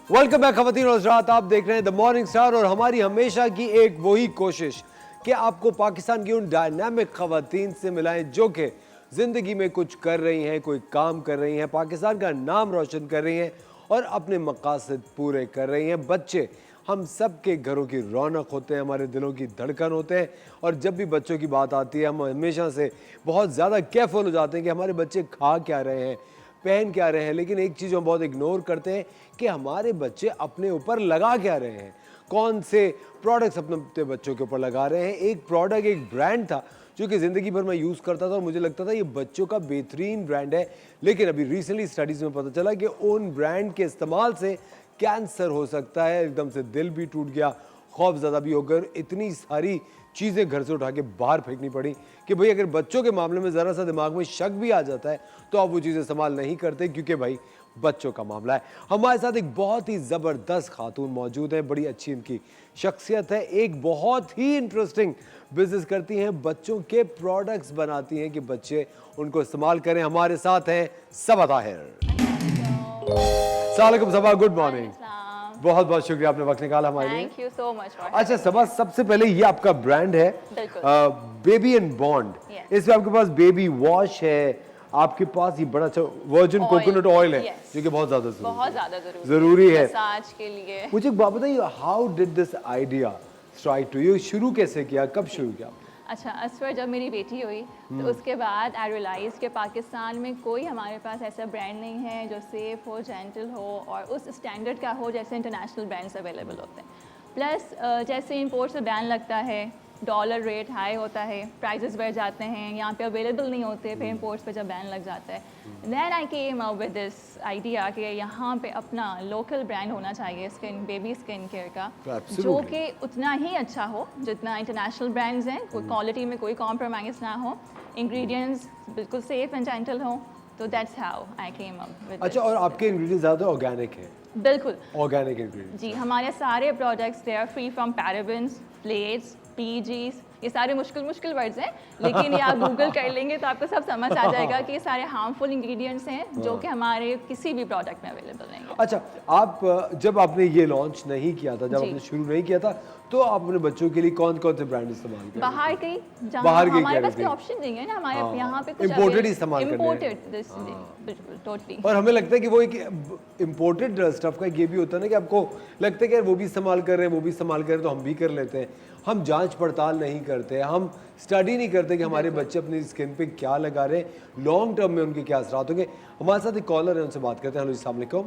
वेलकम बैक खवातीन और हज़रात, आप देख रहे हैं द मॉर्निंग स्टार और हमारी हमेशा की एक वही कोशिश कि आपको पाकिस्तान की उन डायनामिक खवातीन से मिलाएं जो कि ज़िंदगी में कुछ कर रही हैं, कोई काम कर रही हैं, पाकिस्तान का नाम रोशन कर रही हैं और अपने मकासद पूरे कर रही हैं। बच्चे हम सब के घरों की रौनक होते हैं, हमारे दिलों की धड़कन होते हैं और जब भी बच्चों की बात आती है हम हमेशा से बहुत ज़्यादा केयरफुल हो जाते हैं कि हमारे बच्चे खा क्या रहे हैं, पहन क्या रहे हैं। लेकिन एक चीज़ हम बहुत इग्नोर करते हैं कि हमारे बच्चे अपने ऊपर लगा क्या रहे हैं, कौन से प्रोडक्ट्स अपने बच्चों के ऊपर लगा रहे हैं। एक प्रोडक्ट, एक ब्रांड था जो कि ज़िंदगी भर मैं यूज़ करता था और मुझे लगता था ये बच्चों का बेहतरीन ब्रांड है, लेकिन अभी रिसेंटली स्टडीज़ में पता चला कि उन ब्रांड के इस्तेमाल से कैंसर हो सकता है। एकदम से दिल भी टूट गया, खौफज़दा भी होकर इतनी सारी चीज़ें घर से उठा के बाहर फेंकनी पड़ी कि भाई अगर बच्चों के मामले में ज़रा सा दिमाग में शक भी आ जाता है तो आप वो चीज़ें इस्तेमाल नहीं करते, क्योंकि भाई बच्चों का मामला है। हमारे साथ एक बहुत ही ज़बरदस्त खातून मौजूद है, बड़ी अच्छी इनकी शख्सियत है, एक बहुत ही इंटरेस्टिंग बिजनेस करती हैं, बच्चों के प्रोडक्ट्स बनाती हैं कि बच्चे उनको इस्तेमाल करें। हमारे साथ हैं सबा ताहिर। अस्सलाम सबा, गुड मॉर्निंग। बहुत बहुत शुक्रिया, आपने वक्त निकाला हमारे लिए। Thank you so much. अच्छा सबा, सबसे पहले ये आपका ब्रांड है बेबी एंड बॉन्ड। Yes. इसमें आपके पास बेबी वॉश है, आपके पास ये बड़ा अच्छा वर्जिन कोकोनट ऑयल है, yes. जो कि बहुत ज्यादा बहुत ज़्यादा जरूरी है मसाज के लिए। मुझे एक बात बताइए, how did this idea strike to you? शुरू कैसे किया, कब शुरू किया? अच्छा, असफर जब मेरी बेटी हुई तो उसके बाद आई रियलाइज़ कि पाकिस्तान में कोई हमारे पास ऐसा ब्रांड नहीं है जो सेफ़ हो, जेंटल हो और उस स्टैंडर्ड का हो जैसे इंटरनेशनल ब्रांड्स अवेलेबल होते हैं। प्लस जैसे इंपोर्ट से बैन लगता है, डॉलर रेट हाई होता है, प्राइजेस बढ़ जाते हैं, यहाँ पे अवेलेबल नहीं होते, फिर इंपोर्ट्स पे जब बैन लग जाता है। Then I came up with this idea कि यहाँ पे अपना लोकल ब्रांड होना चाहिए बेबी स्किन केयर का, Absolutely. जो कि उतना ही अच्छा हो जितना इंटरनेशनल ब्रांड्स हैं, कोई क्वालिटी में कोई कॉम्प्रोमाइज़ ना हो, इंग्रेडिएंट्स बिल्कुल सेफ एंड जेंटल हो। तो that's how I came up with. अच्छा, और आपके इंग्रेडिएंट्स ज़्यादा ऑर्गेनिक है? बिल्कुल ऑर्गेनिक इंग्रेडिएंट्स जी, हमारे सारे products they are free from parabens, phthalates, PEGs. ये सारे मुश्किल वर्ड्स हैं, लेकिन ये आप गूगल कर लेंगे तो आपको सब समझ आ जाएगा कि ये सारे हार्मफुल इंग्रेडिएंट्स हैं जो कि हमारे किसी भी प्रोडक्ट में अवेलेबल नहीं है। अच्छा, आप जब आपने ये लॉन्च नहीं किया था, जब जी। आपने शुरू नहीं किया था, तो आप अपने बच्चों के लिए कौन कौन से ब्रांड इस्तेमाल करते? बाहर के जहाँ बाहर के हमारे पास क्या कोई ऑप्शन नहीं है ना, हमारे हाँ, यहाँ पे कुछ imported ही इस्तेमाल करने हैं। इम्पोर्टेड दिस बिल्कुल टोटली। और हमें लगता है कि वो एक इम्पोर्टेड स्टफ का ये भी होता है ना कि आपको लगता है कि यार वो भी इस्तेमाल कर रहे हैं, वो भी इस्तेमाल कर रहे हैं, तो हम भी कर लेते हैं। हम जांच पड़ताल नहीं करते, हम स्टडी नहीं करते कि हमारे बच्चे अपनी स्किन पे क्या लगा रहे हैं, लॉन्ग टर्म में उनके क्या असरात होंगे। हमारे साथ एक कॉलर है, उनसे बात करते हैं। हेलो, अस्सलाम वालेकुम।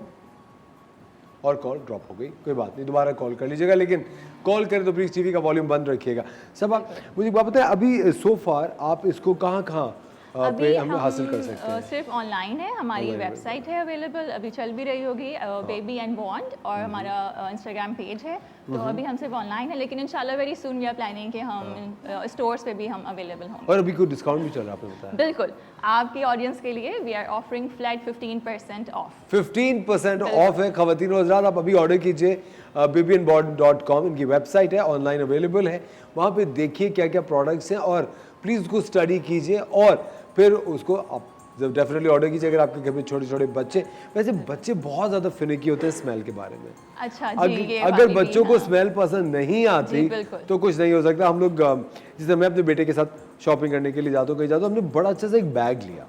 और कॉल ड्रॉप हो गई, कोई बात नहीं, दोबारा कॉल कर लीजिएगा, लेकिन कॉल करें तो प्लीज़ टीवी का वॉल्यूम बंद रखिएगा। सब आप मुझे एक बात बताएं, अभी सो फार आप इसको कहाँ पे हम हासिल कर सकते हैं? सिर्फ ऑनलाइन है, हमारी वेबसाइट है अवेलेबल, अभी चल भी रही होगी, बेबी एंड बॉन्ड, और हमारा इंस्टाग्राम पेज है। तो अभी हम सिर्फ ऑनलाइन है, लेकिन इंशाल्लाह very soon we are planning कि हम स्टोर्स पे भी हम अवेलेबल होंगे। और अभी कोई डिस्काउंट भी चल रहा है, आपने बताया? बिल्कुल, आपकी ऑडियंस के लिए we are offering flat 15% off. 15% off है खवातीन और हज़रात। आप अभी ऑर्डर कीजिए, babyandbond.com इनकी वेबसाइट है, ऑनलाइन अवेलेबल है, वहाँ पे देखिए क्या क्या प्रोडक्ट्स हैं और प्लीज़ उसको स्टडी कीजिए और फिर उसको आप जब डेफिनेटली ऑर्डर कीजिए। अगर आपके घर में छोटे छोटे बच्चे, वैसे बच्चे बहुत ज़्यादा फिनिकी होते हैं स्मेल के बारे में। अच्छा जी, ये अगर वाली बच्चों भी, को हाँ। स्मेल पसंद नहीं आती जी, बिल्कुल। तो कुछ नहीं हो सकता। हम लोग जैसे मैं अपने बेटे के साथ शॉपिंग करने के लिए जाता हूँ, कहीं जाता हूँ, हमने बड़ा अच्छा सा एक बैग लिया,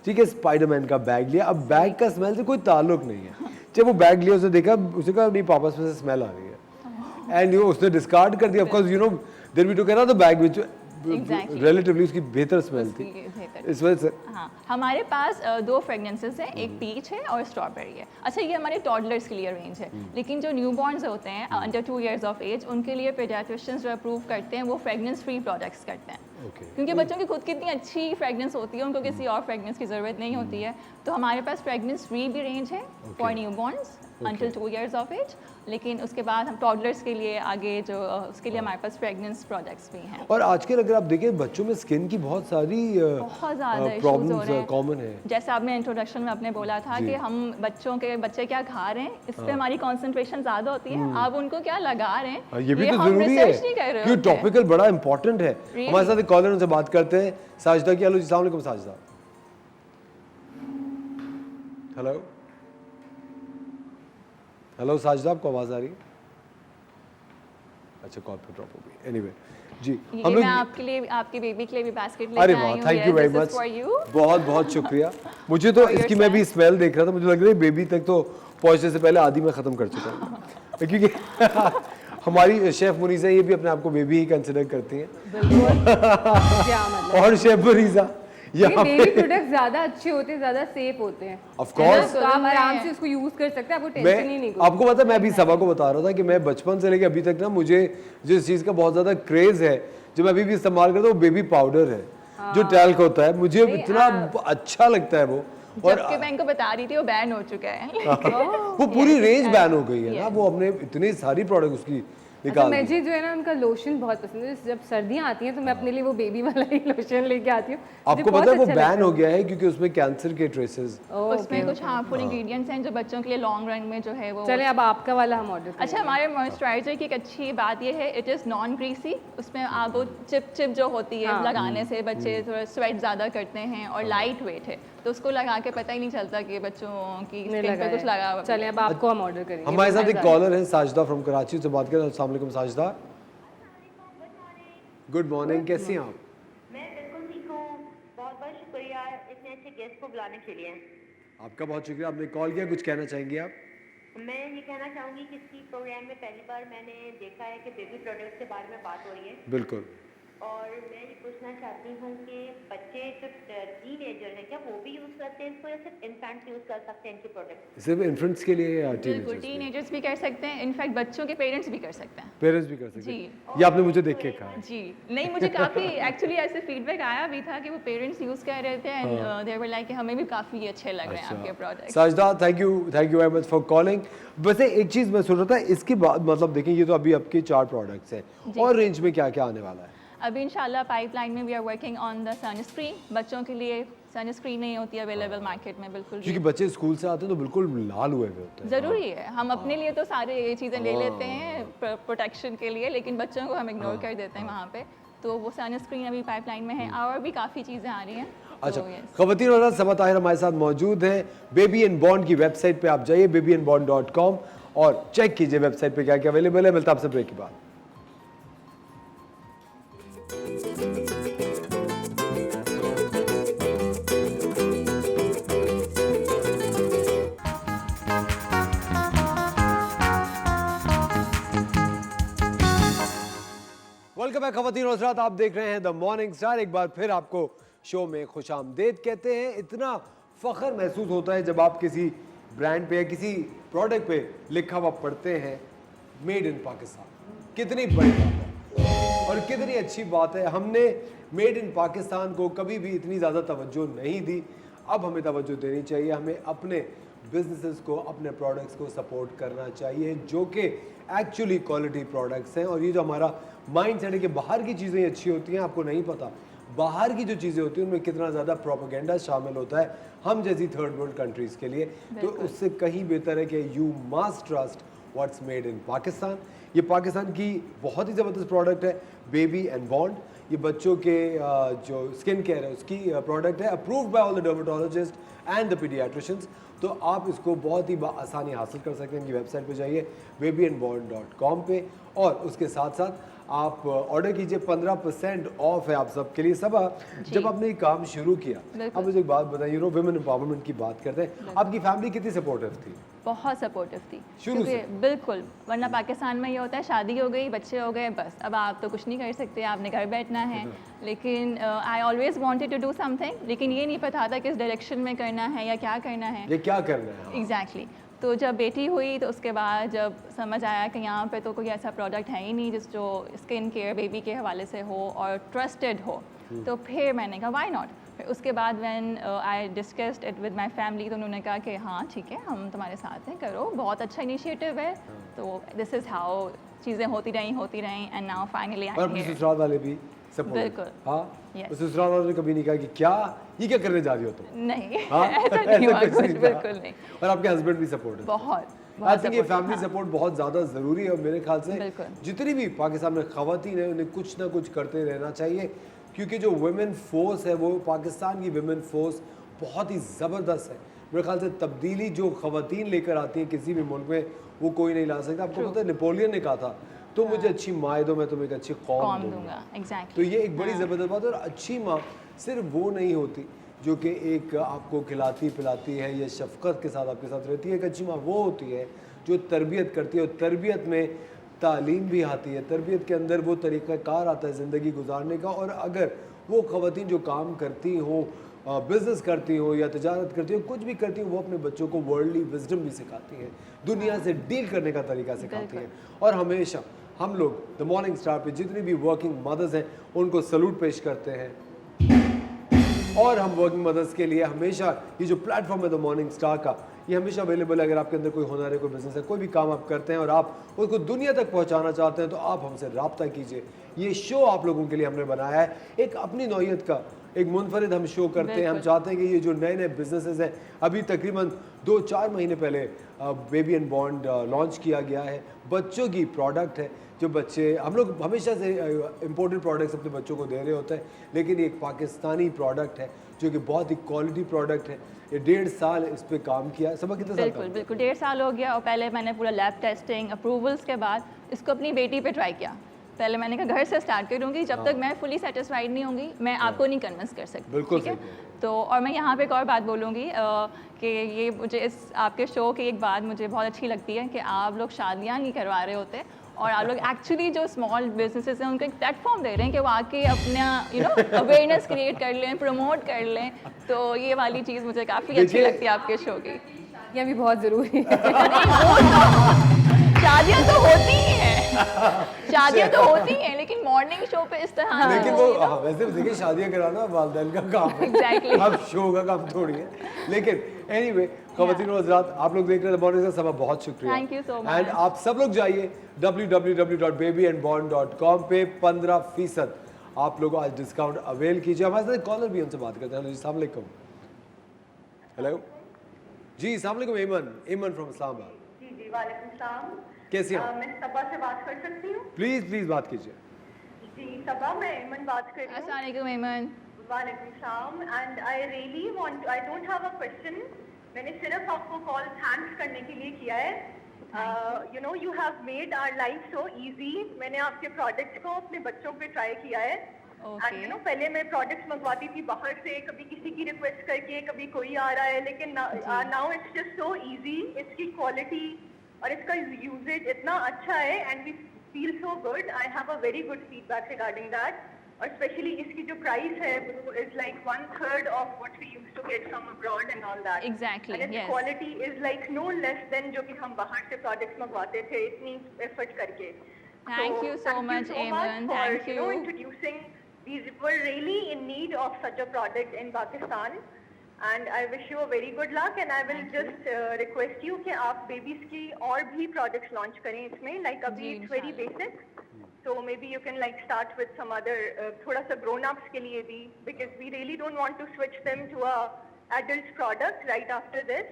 ठीक है, स्पाइडरमैन का बैग लिया। अब बैग का स्मेल से कोई ताल्लुक नहीं है। जब वो बैग लिया, उसने देखा, उसे कहा नहीं पापा इसमें से स्मेल आ रही है, एंड उसने डिस्कार्ड कर दिया। Of course you know there we took another bag which relatively उसकी बेहतर स्मेल थी, इस वजह से। हाँ, हमारे पास दो फ्रेगनेंसेस हैं, एक पीच है और स्ट्रॉबेरी है। अच्छा, ये हमारे टॉडलर्स के लिए रेंज है, लेकिन जो न्यूबॉर्न्स होते हैं अंडर 2 years ऑफ एज, उनके लिए पेडियाट्रिशियंस जो अप्रूव करते हैं वो फ्रेगनेंस फ्री प्रोडक्ट्स करते हैं। क्योंकि बच्चों की खुद की इतनी अच्छी फ्रेगनेंस होती है, उनको किसी और फ्रेगनेंस की ज़रूरत नहीं होती है। तो हमारे पास फ्रेगनेंस फ्री भी रेंज है for newborn's until 2 years of age, लेकिन उसके बाद हम टॉडलर्स के लिए आगे जो उसके लिए हमारे पास फ्रेगनेंस प्रोडक्ट्स भी हैं। और आजकल अगर आप देखें बच्चों में स्किन की बहुत सारी बहुत ज़्यादा इश्यूज हो रहे प्रॉब्लम्स हैं। कॉमन है। जैसे आपने इंट्रोडक्शन में आपने बोला था कि हम बच्चे क्या खा रहे हैं इस पे हमारी कंसंट्रेशन ज़्यादा होती है, आप उनको क्या लगा रहे हैं ये भी तो हम जरूरी है रिसर्च नहीं कर रहे क्योंकि होते हैं। टॉपिकल बड़ा इंपॉर्टेंट है। हमारे साथ एक कॉलर उनसे बात करते हैं। साजिदा की, हेलो जी, अस्सलाम वालेकुम साजिदा। हेलो हेलो साजिदा, आपको आवाज आ रही है? अच्छा, कॉल पे ड्रॉप हो गई। एनीवे जी, ये हम लोग मैं आपके लिए, आपकी बेबी के लिए भी बास्केट लेके अरे आई वाह, हूँ। Thank you Yes, very this is much, for you. बहुत बहुत शुक्रिया। मुझे तो इसकी मैं भी स्मेल देख रहा था, मुझे लग रहा है बेबी तक तो पहुंचने से पहले आधी मैं खत्म कर चुका हूँ क्योंकि हमारी शेफ मुनीसा ये भी अपने आप को बेबी ही कंसिडर करती हैं। क्या मतलब और शेफ मुनीसा यहाँ बेबी पे प्रोडक्ट ज्यादा अच्छे होते हैं, ज्यादा सेफ होते हैं। ऑफ कोर्स तो आप आराम से उसको यूज कर सकते हैं, आपको टेंशन ही नहीं मैं कोई। आपको पता है, मैं अभी सबा को बता रहा था कि मैं बचपन से लेके अभी तक ना मुझे जिस चीज का बहुत ज्यादा क्रेज है, जो मैं अभी भी इस्तेमाल करता हूँ, वो बेबी पाउडर है जो टैल्क होता है। मुझे इतना अच्छा लगता है वो। और जबकि मैं इनको बता रही थी वो बैन हो चुका है। वो पूरी रेंज बैन हो गई है ना, वो हमने इतनी सारी प्रोडक्ट उसकी निकाल दी। मुझे जो है ना उनका लोशन बहुत पसंद है। जब सर्दियाँ आती हैं तो मैं अपने लिए वो बेबी वाला ही लोशन लेके आती हूँ। आपको पता है वो बैन हो गया है क्योंकि उसमें कैंसर के ट्रेसेस। उसमें कुछ हार्मफुल इंग्रेडिएंट्स हैं जो बच्चों के लिए लॉन्ग रन में जो है वो। चले अब आपका वाला हम ऑर्डर करें। अच्छा, हमारे मॉइस्चराइजर की एक अच्छी बात ये है, इट इज़ नॉन ग्रीसी। उसमें आप वो चिप जो होती है लगाने से बच्चे थोड़ा स्वेट ज़्यादा करते हैं और लाइट वेट है, तो उसको लगा के पता ही नहीं चलता कि बच्चों की स्किन पे कुछ लगा हुआ है। चले अब आपको हम ऑर्डर करेंगे। हमारे साथ एक कॉलर है साजिदा फ्रॉम कराची से बात करें। अस्सलाम वालेकुम साजिदा। गुड मॉर्निंग, कैसी हैं आप? मैं बिल्कुल ठीक हूँ। बहुत बहुत शुक्रिया इतने अच्छे गेस्ट को बुलाने के लिए। आपका बहुत शुक्रिया, आपने कॉल किया। कुछ कहना चाहेंगी आप? मैं ये कहना चाहूँगी कि इसी प्रोग्राम में पहली बार मैंने देखा है कि बेबी प्रोडक्ट्स के बारे में बात हो रही है, बिल्कुल। और मैं ये पूछना चाहती हूँ कि बच्चे जो टीनेजर हैं क्या वो भी यूज़ करते हैं इसको, या सिर्फ इन्फेंट्स यूज़ कर सकते हैं इनके प्रोडक्ट्स? सिर्फ इन्फेंट्स के लिए या बिल्कुल, टीनेजर्स भी कर सकते हैं, इनफैक्ट बच्चों के पेरेंट्स भी कर सकते हैं। पेरेंट्स भी कर सकते जी। हैं? ये आपने मुझे देख के कहा। जी नहीं, मुझे काफ़ी एक्चुअली ऐसे फीडबैक आया भी था कि वो पेरेंट्स यूज़ कर रहे थे एंड दे वर लाइक कि हमें भी काफ़ी अच्छे लग रहे हैं आपके product. Sajida, thank you very much for calling. वैसे एक चीज़ मैं सोच रहा था, इसके बाद मतलब देखें, ये तो अभी आपके 4 प्रोडक्ट्स हैं, और रेंज में क्या क्या आने वाला है? अभी इंशाल्लाह पाइपलाइन में we are working on the sunscreen. बच्चों के लिए सनस्क्रीन नहीं होती अवेलेबल मार्केट में बिल्कुल भी। क्योंकि बच्चे स्कूल से आते हैं तो बिल्कुल लाल हुए हुए होते हैं। ज़रूरी है, हम अपने लिए तो सारे ये चीज़ें ले लेते हैं प्रोटेक्शन के लिए, लेकिन बच्चों को हम इग्नोर कर देते हैं वहाँ पे। तो वो सनस्क्रीन अभी पाइपलाइन में है, और भी काफ़ी चीज़ें आ रही हैं। अच्छा, तो yes। खवातीन और सबा ताहिर हमारे साथ मौजूद हैं। बेबी एंड बॉन्ड की वेबसाइट पे आप जाइए, babyandbond.com, और चेक कीजिए वेबसाइट पे क्या क्या अवेलेबल है। मिलता आपसे ब्रेक के बाद। वेलकम बैक खवातीन और हज़रात, आप देख रहे हैं द मॉर्निंग स्टार। एक बार फिर आपको शो में खुशामदीद कहते हैं। इतना फख्र महसूस होता है जब आप किसी ब्रांड पे या किसी प्रोडक्ट पे लिखा हुआ पढ़ते हैं मेड इन पाकिस्तान। कितनी बड़ी बात है और कितनी अच्छी बात है। हमने मेड इन पाकिस्तान को कभी भी इतनी ज़्यादा तवज्जो नहीं दी, अब हमें तवज्जो देनी चाहिए। हमें अपने बिजनेसेस को, अपने प्रोडक्ट्स को सपोर्ट करना चाहिए जो कि एक्चुअली क्वालिटी प्रोडक्ट्स हैं। और ये जो हमारा माइंड सेट है कि बाहर की चीज़ें अच्छी होती हैं, आपको नहीं पता बाहर की जो चीज़ें होती हैं उनमें कितना ज़्यादा प्रोपेगेंडा शामिल होता है हम जैसी थर्ड वर्ल्ड कंट्रीज़ के लिए। तो उससे कहीं बेहतर है कि you must trust what's made in Pakistan. ये पाकिस्तान की बहुत ही ज़बरदस्त प्रोडक्ट है, बेबी एंड बॉन्ड। ये बच्चों के जो स्किन केयर है उसकी प्रोडक्ट है, approved by all the dermatologist and the paediatricians. तो आप इसको बहुत ही आसानी हासिल कर सकते हैं। इनकी वेबसाइट पे जाइए babyandbond.com पे, और उसके साथ साथ आप ऑर्डर कीजिए। 15% ऑफ है आप सबके लिए। सबा, जब आपने ये काम शुरू किया, आप मुझे एक बात बताइए, वुमेन एम्पावरमेंट की बात करते हैं, आपकी फैमिली कितनी सपोर्टिव थी? बहुत सपोर्टिव थी शुरू से? बिल्कुल, वरना पाकिस्तान में ये होता है शादी हो गई, बच्चे हो गए, बस अब आप तो कुछ नहीं कर सकते, आपने घर बैठना है। लेकिन I always wanted to do something, लेकिन ये नहीं पता था किस डायरेक्शन में करना है या क्या करना है। ये क्या करना है? एग्जैक्टली तो जब बेटी हुई तो उसके बाद जब समझ आया कि यहाँ पे तो कोई ऐसा प्रोडक्ट है ही नहीं जिस जो स्किन केयर बेबी के हवाले से हो और ट्रस्टेड हो, तो फिर मैंने कहा व्हाई नॉट। फिर उसके बाद when I discussed it with my family, तो उन्होंने कहा कि हाँ ठीक है, हम तुम्हारे साथ हैं, करो, बहुत अच्छा इनिशिएटिव है। तो दिस इज़ हाउ चीज़ें होती रहीं एंड नाउ फाइनली आई और एम अपने हियर। ससुराल वाले भी सपोर्ट? बिल्कुल। हाँ, Yes. तो ससुराल वालों ने कभी नहीं कहा कि क्या ये क्या करने जा रही हो तुम? नहीं हाँ? ऐसा नहीं हुआ कुछ कुछ, नहीं था। बिल्कुल नहीं। और आपके हस्बैंड भी सपोर्ट है? बहुत आई थिंक ये supportive, फैमिली हाँ। सपोर्ट बहुत ज़्यादा ज़रूरी है और मेरे ख्याल से बिल्कुल। जितनी भी पाकिस्तान में ख़वातीन हैं उन्हें कुछ ना कुछ करते रहना चाहिए, क्योंकि जो वुमेन फोर्स है वो पाकिस्तान की वुमेन फोर्स बहुत ही ज़बरदस्त है। मेरे ख्याल से तब्दीली जो ख़वातीन लेकर आती हैं किसी भी मुल्क में वो कोई नहीं ला सकता। आपको पता है नेपोलियन ने कहा था तो मुझे अच्छी माँ दो मैं तुम्हें एक अच्छी कौम कौम दूंगा। दूंगा, एग्जैक्टली। तो ये एक बड़ी ज़बरदस्त बात है। और अच्छी माँ सिर्फ वो नहीं होती जो कि एक आपको खिलाती पिलाती है या शफकत के साथ आपके साथ रहती है। एक अच्छी माँ वो होती है जो तरबियत करती है, और तरबियत में तालीम भी आती है, तरबियत के अंदर वो तरीक़ाकार आता है ज़िंदगी गुजारने का। और अगर वो ख़वातीन जो काम करती हो, बिज़नेस करती हो या तजारत करती हो, कुछ भी करती हो, वो अपने बच्चों को वर्ल्डली विजडम भी सिखाती हैं, दुनिया से डील करने का तरीका सिखाती हैं। और हमेशा हम लोग द मॉर्निंग स्टार पे जितनी भी वर्किंग मदर्स हैं उनको सलूट पेश करते हैं। और हम वर्किंग मदर्स के लिए हमेशा ये जो प्लेटफॉर्म है द मॉर्निंग स्टार का, ये हमेशा अवेलेबल है। अगर आपके अंदर कोई हुनर है, कोई बिजनेस है, कोई भी काम आप करते हैं और आप उसको दुनिया तक पहुंचाना चाहते हैं तो आप हमसे रब्ता कीजिए। ये शो आप लोगों के लिए हमने बनाया है, एक अपनी नौइयत का एक मुनफरिद हम शो करते हैं। हम चाहते हैं कि ये जो नए नए बिजनेसेस हैं, अभी तकरीबन 2-4 महीने पहले बेबी एंड बॉन्ड लॉन्च किया गया है, बच्चों की प्रोडक्ट है जो बच्चे हम लोग हमेशा से इम्पोर्टेड प्रोडक्ट्स अपने बच्चों को दे रहे होते हैं, लेकिन ये एक पाकिस्तानी प्रोडक्ट है जो कि बहुत ही क्वालिटी प्रोडक्ट है। ये 1.5 साल इस पे काम किया। सब कितना साल बिल्कुल बिल्कुल 1.5 साल हो गया। और पहले मैंने पूरा लैब टेस्टिंग अप्रूवल्स के बाद इसको अपनी बेटी पे ट्राई किया। पहले मैंने कहा घर से स्टार्ट करूँगी, जब तक मैं फुली सेटिस्फाइड नहीं होंगी मैं आपको नहीं कन्विंस कर सकती। बिल्कुल ठीक है? सही तो और मैं यहाँ पे एक और बात बोलूँगी कि ये मुझे इस आपके शो की एक बात मुझे बहुत अच्छी लगती है कि आप लोग शादियाँ नहीं करवा रहे होते और आप लोग एक्चुअली जो स्मॉल बिजनेसेस हैं उनको एक प्लेटफॉर्म दे रहे हैं कि वो आके अपना अवेयरनेस क्रिएट कर लें, प्रमोट कर लें। तो ये वाली चीज़ मुझे काफ़ी अच्छी लगती है आपके शो की। ये भी बहुत ज़रूरी है। शादियाँ तो होती ही हैं, शादियाँ तो होती हैं, लेकिन मॉर्निंग शो पे इस तरह लेकिन वो वैसे भी देखिए शादियाँ कराना वालिदैन का काम है। Exactly. अब शो का काम थोड़ी है। लेकिन एनीवे ख़वातीन और हज़रात, आप लोग देख रहे हैं मॉर्निंग का, बहुत शुक्रिया। Thank you so much. And आप सब लोग जाइए www.babyandbond.com पे 15% आप लोग आज डिस्काउंट अवेल कीजिए। हमारे साथ कॉलर भी हमसे बात करते हैं। हेलो, अस्सलाम वालेकुम। हेलो जी, अस्सलाम वालेकुम। एमन फ्रॉम इस्लामाबाद। जी वालेकुम सलाम। कैसी हैं आप? मैं सबा से बात कर सकती हूँ? प्लीज बात कीजिए। जी सबा, मैं एमन बात कर रही हूँ। अस्सलाम वालेकुम एमन। वालेकुम सलाम। And I really want, I don't have a question, मैंने सिर्फ आपको कॉल थैंक्स करने के लिए किया है। You know you have made our life so easy. मैंने आपके प्रोडक्ट्स को अपने बच्चों पे ट्राई किया है। एंड यू नो पहले मैं प्रोडक्ट्स मंगवाती थी बाहर से, कभी किसी की रिक्वेस्ट करके, कभी कोई आ रहा है, लेकिन now it's just so easy. इसकी क्वालिटी और इसका यूजेज इतना अच्छा है and we feel so good. I have a very good feedback regarding that. और स्पेशली इसकी जो प्राइस है वो is like 1/3 of what we used to get from abroad and all that. Exactly, and yes. Quality is like no less than जो कि हम बाहर से प्रोडक्ट्स मंगवाते थे इतनी एफर्ट करके। Thank you so much, Eamon. Thank you. Introducing. We were really in need of such a product in Pakistan, and I wish you a very good luck. And I will just request you कि आप babies की और भी products launch करें इसमें. Like अभी it's very basic, so maybe you can like start with some other थोड़ा सा grown-ups के लिए भी, because we really don't want to switch them to a adult product right after this.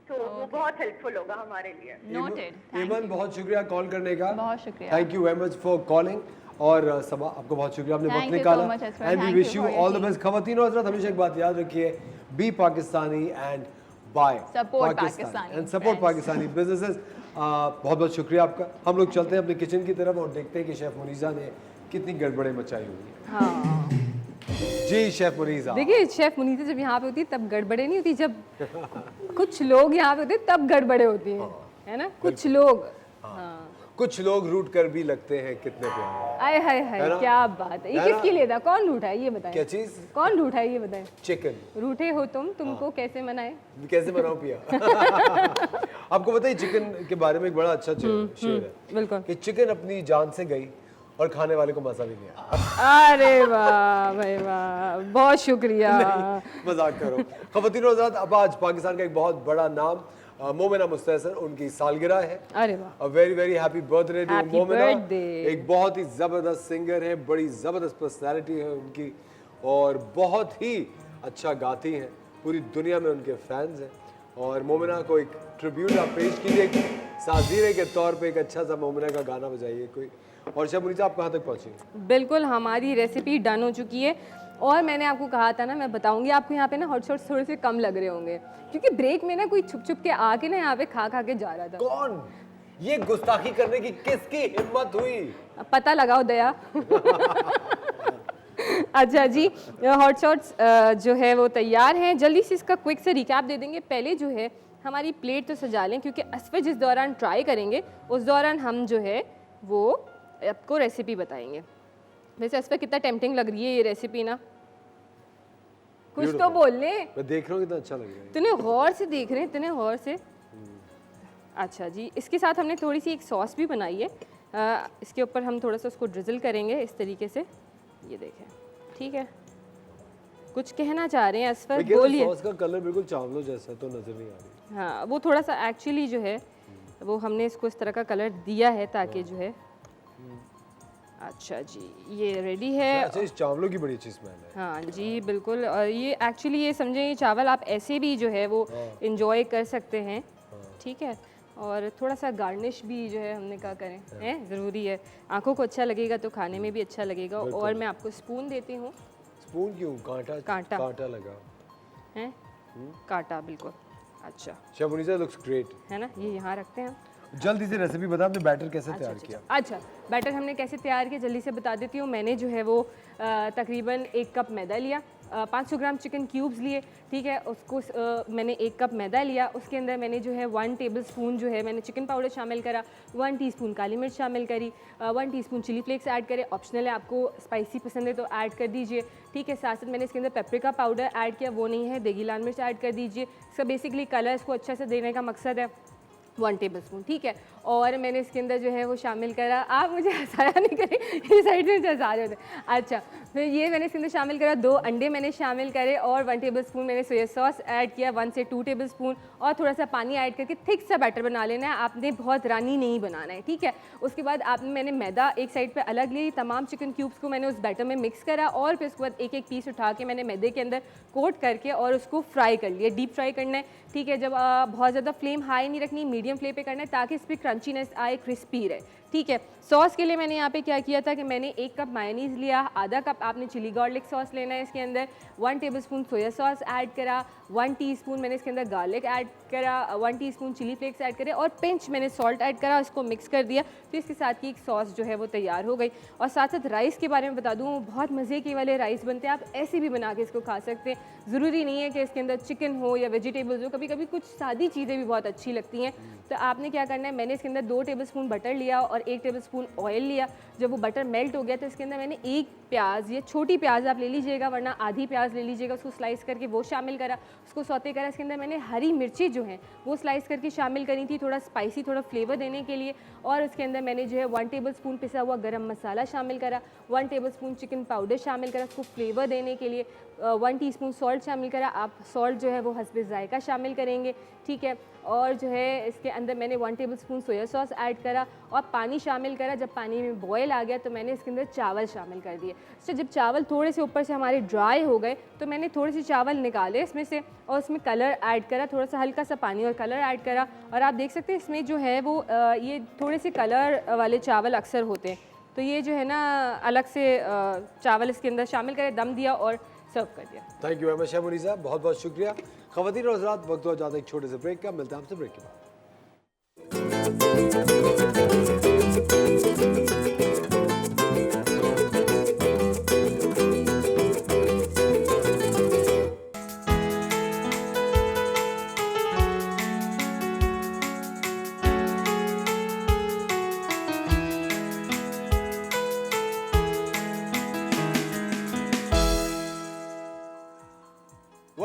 तो वो बहुत हेल्पफुल होगा हमारे लिए। Noted. Thank एमन, you. बहुत शुक्रिया कॉल करने का। बहुत शुक्रिया। Thank you very much for calling. और सबा, आपको बहुत शुक्रिया, आपने Thank वक्त you so निकाला। much as well. And we Thank wish you you for your all the team. Best. ख़वातीन और हज़रात, हमेशा एक बात याद रखिए, be Pakistani and buy Support Pakistani and support brands. Pakistani businesses. बहुत बहुत शुक्रिया आपका। हम लोग चलते हैं अपने किचन की तरफ और देखते हैं कि शेफ़ मुनीज़ा ने कितनी गड़बड़ें मचाई होंगी। हाँ जी शेफ़ मुनीज़ा। देखिए, शेफ मुनीज़ा जब यहाँ पे होती है तब गड़बड़े नहीं होती, जब कुछ लोग यहाँ पे होते हैं तब गड़बड़े होती हैं, है ना? कुछ लोग, हाँ, कुछ लोग रूट कर भी लगते हैं कितने प्यारे। आय हाय है हाय, ना? क्या बात है। ये है ना? किसके लिए था? कौन रूठा है ये बताएं। क्या चीज़? कौन रूठा है ये बताएं। चिकन। रूठे हो तुमको कैसे मनाए? कैसे बनाऊं पिया? आपको पता है चिकन के बारे में एक बड़ा अच्छा शेर है बिल्कुल। कि चिकन अपनी जान से गई और खाने वाले को मजा भी नहीं आया। अरे वाह भाई वाह, बहुत शुक्रिया। मजाक करो। ख़वातीन और हज़रात, अब आज पाकिस्तान का एक बहुत बड़ा नाम मोमिना मुस्तहसन, उनकी सालगिरह है। अरे वाह, a very very happy birthday to Happy Momina. birthday। एक बहुत ही ज़बरदस्त सिंगर है, बड़ी ज़बरदस्त पर्सनैलिटी है उनकी और बहुत ही अच्छा गाती हैं, पूरी दुनिया में उनके फैंस हैं। और मोमिना को एक ट्रिब्यूट आप पेश कीजिए, एक साज़ीरे के तौर पे एक अच्छा सा मोमिना का गाना बजाइए कोई। और शबुनीसा, आप कहाँ तक पहुँची? बिल्कुल हमारी रेसिपी डन हो चुकी है और मैंने आपको कहा था ना, मैं बताऊंगी आपको यहाँ पे ना हॉट शॉट्स थोड़े से कम लग रहे होंगे क्योंकि ब्रेक में ना कोई छुप छुप के आके ना यहाँ पे खा के जा रहा था। कौन? ये गुस्ताखी करने की किसकी हिम्मत हुई? पता लगाओ दया। अच्छा जी, हॉट शॉट्स जो है वो तैयार हैं। जल्दी से इसका क्विक से रिकैप दे देंगे। पहले जो है हमारी प्लेट तो सजा लें क्योंकि असफर जिस दौरान ट्राई करेंगे उस दौरान हम जो है वो आपको रेसिपी बताएंगे। वैसे असफर कितना टेम्पटिंग लग रही है ये रेसिपी ना, कुछ तो बोल ले। मैं देख रहा हूँ कितना अच्छा लग रहा है। इतने गौर से देख रहे हैं, इतने गौर से। अच्छा जी, इसके साथ हमने थोड़ी सी एक सॉस भी बनाई है। इसके ऊपर हम थोड़ा सा उसको ड्रिजल करेंगे इस तरीके से, ये देखें। ठीक है, कुछ कहना चाह रहे हैं असफर, बोलिए। सॉस का कलर बिल्कुल चावलों जैसा तो नजर नहीं आ रही। हाँ, वो थोड़ा सा एक्चुअली जो है वो हमने इसको इस तरह का कलर दिया है ताकि जो है। अच्छा जी, ये रेडी है। अच्छा, इस चावलों की बड़ी अच्छी स्मेल है। हाँ जी बिल्कुल, और ये एक्चुअली ये समझें ये चावल आप ऐसे भी जो है वो इंजॉय कर सकते हैं। ठीक है, और थोड़ा सा गार्निश भी जो है हमने कहा करें, है ज़रूरी है। आंखों को अच्छा लगेगा तो खाने में भी अच्छा लगेगा। और मैं आपको स्पून देती हूँ। स्पून क्यों? कांटा कांटा। कांटा लगा है, कांटा बिल्कुल। अच्छा शबुनीसा लुक्स ग्रेट। है ना, ये यहाँ रखते हैं। जल्दी से रेसिपी बता, आपने बैटर कैसे तैयार किया? अच्छा, बैटर हमने कैसे तैयार किया जल्दी से बता देती हूँ। मैंने जो है वो तकरीबन 1 कप मैदा लिया, 500 ग्राम चिकन क्यूब्स लिए। ठीक है, उसको मैंने 1 कप मैदा लिया, उसके अंदर मैंने जो है 1 टेबल स्पून जो है मैंने चिकन पाउडर शामिल करा, 1 टीस्पून काली मिर्च शामिल करी, 1 टीस्पून चिली फ्लेक्स ऐड करे। ऑप्शनल है, आपको स्पाइसी पसंद है तो ऐड कर दीजिए। ठीक है, साथ साथ मैंने इसके अंदर पेपरिका पाउडर ऐड किया, वो नहीं है, देगी लाल मिर्च ऐड कर दीजिए। इसका बेसिकली कलर इसको अच्छा से देने का मकसद है। 1 टेबल स्पून। ठीक है, और मैंने इसके अंदर जो है वो शामिल करा। आप मुझे हंसाया नहीं करें, इस साइड से मुझे हंसा रहे होते। अच्छा, फिर ये मैंने इसके अंदर शामिल करा, 2 अंडे मैंने शामिल करे और 1 टेबल स्पून मैंने सोया सॉस ऐड किया, 1 से 2 टेबल स्पून, और थोड़ा सा पानी ऐड करके थिक सा बैटर बना लेना है। आपने बहुत रानी नहीं बनाना है। ठीक है, उसके बाद मैंने मैदा एक साइड पे अलग ली, तमाम चिकन क्यूब्स को मैंने उस बैटर में मिक्स करा और फिर उसके बाद एक एक पीस उठा के मैंने मैदे के अंदर कोट करके और उसको फ्राई कर लिया, डीप फ्राई करना है। ठीक है, जब बहुत ज़्यादा फ्लेम हाई नहीं रखनी, मीडियम फ्लेम पे करना है ताकि इस पर क्रंचीनेस आए, क्रिस्पी रहे। ठीक है, सॉस के लिए मैंने यहाँ पे क्या किया था कि मैंने 1 कप मायोनीज़ लिया, आधा कप आपने चिली गार्लिक सॉस लेना है इसके अंदर, 1 table spoon soya sauce add करा, 1 टीस्पून मैंने इसके अंदर गार्लिक ऐड करा, 1 टीस्पून चिली फ्लेक्स ऐड करे और पिंच मैंने सॉल्ट ऐड करा, इसको मिक्स कर दिया। तो इसके साथ की एक सॉस जो है वो तैयार हो गई। और साथ साथ राइस के बारे में बता दूँ, बहुत मज़े के वाले राइस बनते हैं, आप ऐसे भी बना के इसको खा सकते हैं। ज़रूरी नहीं है कि इसके अंदर चिकन हो या वेजिटेबल्स हो, कभी कभी कुछ सादी चीज़ें भी बहुत अच्छी लगती हैं। तो आपने क्या करना है, मैंने इसके अंदर 2 टेबल स्पून बटर लिया और 1 टेबल स्पून ऑयल लिया। जब वो बटर मेल्ट हो गया तो इसके अंदर मैंने 1 प्याज, ये छोटी प्याज आप ले लीजिएगा वरना आधी प्याज ले लीजिएगा, उसको स्लाइस करके वो शामिल करा, उसको सौते करा। इसके अंदर मैंने हरी मिर्ची जो हैं वो स्लाइस करके शामिल करी थी, थोड़ा स्पाइसी, थोड़ा फ्लेवर देने के लिए। और इसके अंदर मैंने जो है 1 टेबल स्पून पिसा हुआ गरम मसाला शामिल करा, 1 टेबल स्पून चिकन पाउडर शामिल करा उसको फ्लेवर देने के लिए, 1 टीस्पून सॉल्ट शामिल करा। आप सॉल्ट जो है वो हस्बे जायका शामिल करेंगे। ठीक है, और जो है इसके अंदर मैंने 1 table spoon soya sauce add करा और पानी शामिल करा। जब पानी में बॉयल आ गया तो मैंने इसके अंदर चावल शामिल कर दिए। तो जब चावल थोड़े से ऊपर से हमारे ड्राई हो गए तो मैंने थोड़े से चावल निकाले इसमें से और उसमें कलर ऐड करा, थोड़ा सा हल्का सा पानी और कलर ऐड करा। और आप देख सकते हैं इसमें जो है वो ये थोड़े से कलर वाले चावल अक्सर होते हैं, तो ये जो है ना अलग से चावल इसके अंदर शामिल करे, दम दिया और सर्व कर दिया। थैंक यू वेरी मच शबुनीसा, बहुत बहुत शुक्रिया। ख़वातीन और हज़रात, वक्त हो जाता है एक छोटे से ब्रेक का, मिलते हैं आपसे ब्रेक के बाद।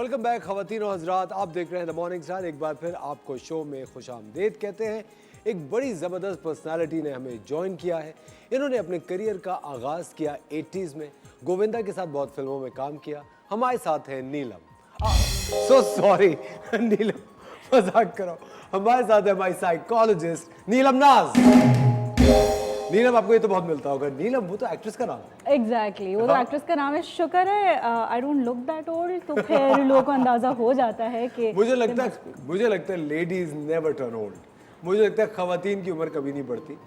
वेलकम बैक खवातीन और हजरात, आप देख रहे हैं द मॉर्निंग स्टार। एक बार फिर आपको शो में खुशामदीद कहते हैं। एक बड़ी ज़बरदस्त पर्सनालिटी ने हमें ज्वाइन किया है। इन्होंने अपने करियर का आगाज़ किया 80s में, गोविंदा के साथ बहुत फिल्मों में काम किया। हमारे साथ है नीलम। सो सॉरी नीलम, मजाक करो। हमारे साथ है हमारी साइकोलॉजिस्ट नीलम नाज। नीलम, आपको ये तो बहुत मिलता होगा। नीलम वो तो एक्ट्रेस का नाम है। एग्जैक्टली वो तो एक्ट्रेस का नाम है। शुक्र है I don't look that old, तो फिर लोगों को अंदाजा हो जाता है कि मुझे लगता है लेडीज नेवर टर्न ओल्ड। मुझे लगता है खवातीन की उम्र कभी नहीं बढ़ती,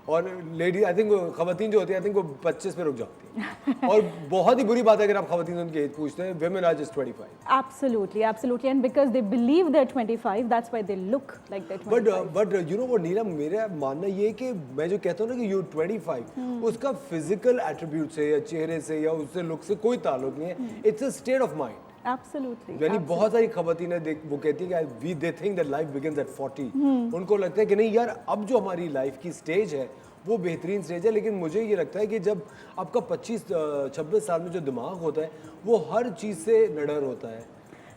और लेडी आई थिंक खवातीन जो होती है आई थिंक वो 25 पे रुक जाती है। और बहुत ही बुरी बात है अगर आप खवातीन उनकी एज पूछते हैं। women are just 25. Absolutely, and because they believe they're 25, that's why they look like they're 25. But you know what नीलम, मेरा मानना ये है कि मैं जो कहता हूँ ना कि you're 25, उसका फिजिकल एट्रीब्यूट से या चेहरे से या उससे लुक से कोई ताल्लुक नहीं है। It's a state of mind. Absolutely. यानी बहुत सारी खवातीन वो कहती है कि they think that life begins at 40। उनको लगता है कि नहीं यार, अब जो हमारी लाइफ की स्टेज है वो बेहतरीन स्टेज है। लेकिन मुझे ये लगता है कि जब आपका 25-26 साल में जो दिमाग होता है वो हर चीज़ से निडर होता है,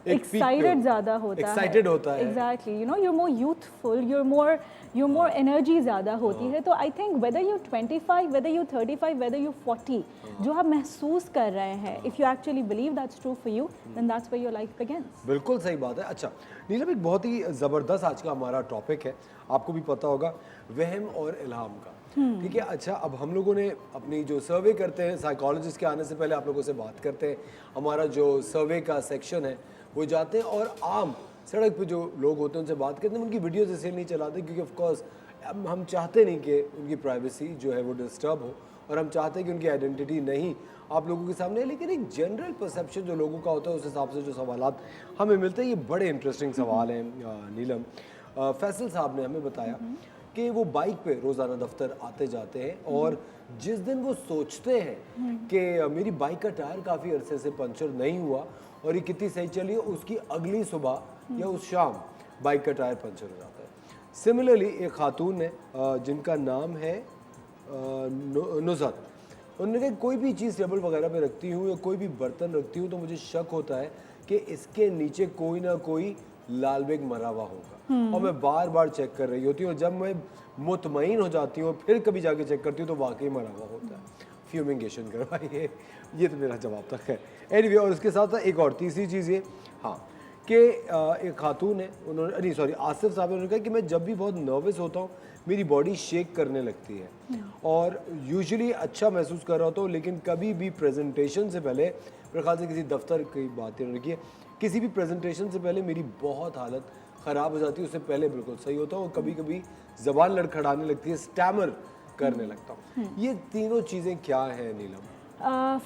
एक्साइटेड ज़्यादा होता है। एक्साइटेड होता है। Exactly, you know, you're more youthful, you're more energy ज़्यादा होती है। तो I think whether you're 25, whether you're 35, whether you're 40, जो आप महसूस कर रहे हैं, if you actually believe that's true for you, then that's where your life begins. बिल्कुल सही बात है। अच्छा नीलम, एक बहुत ही ज़बरदस्त आज का हमारा टॉपिक है, आपको भी पता होगा, वहम और इल्हाम का। ठीक है। अच्छा, अब हम लोगों ने अपनी जो सर्वे करते हैं, साइकोलॉजिस्ट के आने से पहले आप लोगों से बात करते हैं। हमारा जो सर्वे का सेक्शन है वो जाते हैं और आम सड़क पे जो लोग होते हैं उनसे बात करते हैं। उनकी वीडियोस इसलिए नहीं चलाते क्योंकि ऑफ कोर्स हम चाहते नहीं कि उनकी प्राइवेसी जो है वो डिस्टर्ब हो, और हम चाहते हैं कि उनकी आइडेंटिटी नहीं आप लोगों के सामने है। लेकिन एक जनरल परसेप्शन जो लोगों का होता है उस हिसाब से जो सवालात हमें मिलते हैं, ये बड़े इंटरेस्टिंग सवाल हैं। नीलम, फैसल साहब ने हमें बताया कि वो बाइक पे रोज़ाना दफ्तर आते जाते हैं, और जिस दिन वो सोचते हैं कि मेरी बाइक का टायर काफ़ी अरसे से पंचर नहीं हुआ और ये कितनी सही चली है, उसकी अगली सुबह या उस शाम बाइक का टायर पंचर हो जाता है। सिमिलरली एक खातून है जिनका नाम है नुज़रत। उन्होंने कहा कोई भी चीज़ टेबल वगैरह पे रखती हूँ या कोई भी बर्तन रखती हूँ तो मुझे शक होता है कि इसके नीचे कोई ना कोई लाल बेग मरा हुआ होगा, और मैं बार बार चेक कर रही होती हूँ, और जब मैं मुतमईन हो जाती हूँ फिर कभी जाके चेक करती हूँ तो वाकई मरा हुआ होता है। फ्यूमिंगेशन करवाइए, ये तो मेरा जवाब तक है। एनीवे, और उसके साथ साथ एक और तीसरी चीज़ ये, हाँ, कि एक खातून है, उन्होंने नहीं सॉरी आसिफ साहब ने उन्होंने कहा कि मैं जब भी बहुत नर्वस होता हूँ मेरी बॉडी शेक करने लगती है, और यूजुअली अच्छा महसूस कर रहा होता हूँ, लेकिन कभी भी प्रेजेंटेशन से पहले, मेरे ख्याल से किसी दफ्तर की बात इन्होंने की है, किसी भी प्रेजेंटेशन से पहले मेरी बहुत हालत ख़राब हो जाती है। उससे पहले बिल्कुल सही होता हूँ, और कभी कभी ज़बान लड़खड़ाने लगती है, स्टैमर करने लगता हूँ। ये तीनों चीज़ें क्या हैं Neelam?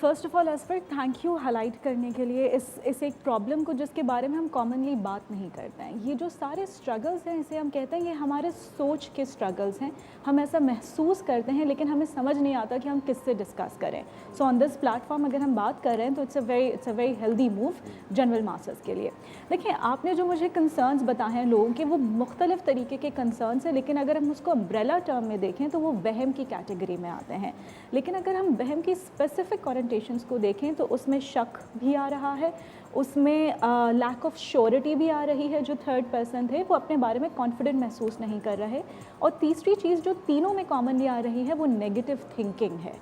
First of all Asfar, thank you highlight करने के लिए इस एक प्रॉब्लम को जिसके बारे में हम कॉमनली बात नहीं करते हैं। ये जो सारे स्ट्रगल्स हैं, इसे हम कहते हैं ये हमारे सोच के स्ट्रगल्स हैं। हम ऐसा महसूस करते हैं लेकिन हमें समझ नहीं आता कि हम किससे डिस्कस करें। सो ऑन दिस प्लेटफॉर्म अगर हम बात कर रहे हैं तो it's a very healthy move general masses के लिए। देखिए, आपने जो मुझे कंसर्न्स बताए हैं लोगों के, वो मुख्तलिफ तरीके के कंसर्न्स हैं, लेकिन अगर हम उसको अम्ब्रेला टर्म में देखें तो वो वहम की कैटेगरी में आते हैं। लेकिन अगर हम वहम की स्पेसिफिक ओरिएंटेशंस को देखें तो उसमें शक भी आ रहा है, उसमें लैक ऑफ श्योरिटी भी आ रही है। जो थर्ड पर्सन थे वो अपने बारे में कॉन्फिडेंट महसूस नहीं कर रहे, और तीसरी चीज़ जो तीनों में कॉमनली आ रही है वो नेगेटिव थिंकिंग है।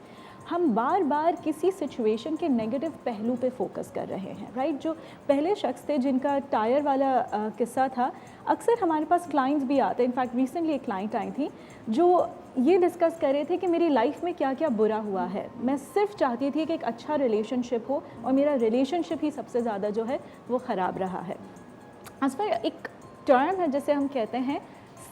हम बार बार किसी सिचुएशन के नेगेटिव पहलू पे फोकस कर रहे हैं, राइट। जो पहले शख्स थे जिनका टायर वाला किस्सा था, अक्सर हमारे पास क्लाइंट्स भी आते हैं। इनफैक्ट रिसेंटली एक क्लाइंट आई थी जो ये डिस्कस कर रहे थे कि मेरी लाइफ में क्या क्या बुरा हुआ है, मैं सिर्फ चाहती थी कि एक अच्छा रिलेशनशिप हो, और मेरा रिलेशनशिप ही सबसे ज़्यादा जो है वो ख़राब रहा है। आज पर एक टर्म है जिसे हम कहते हैं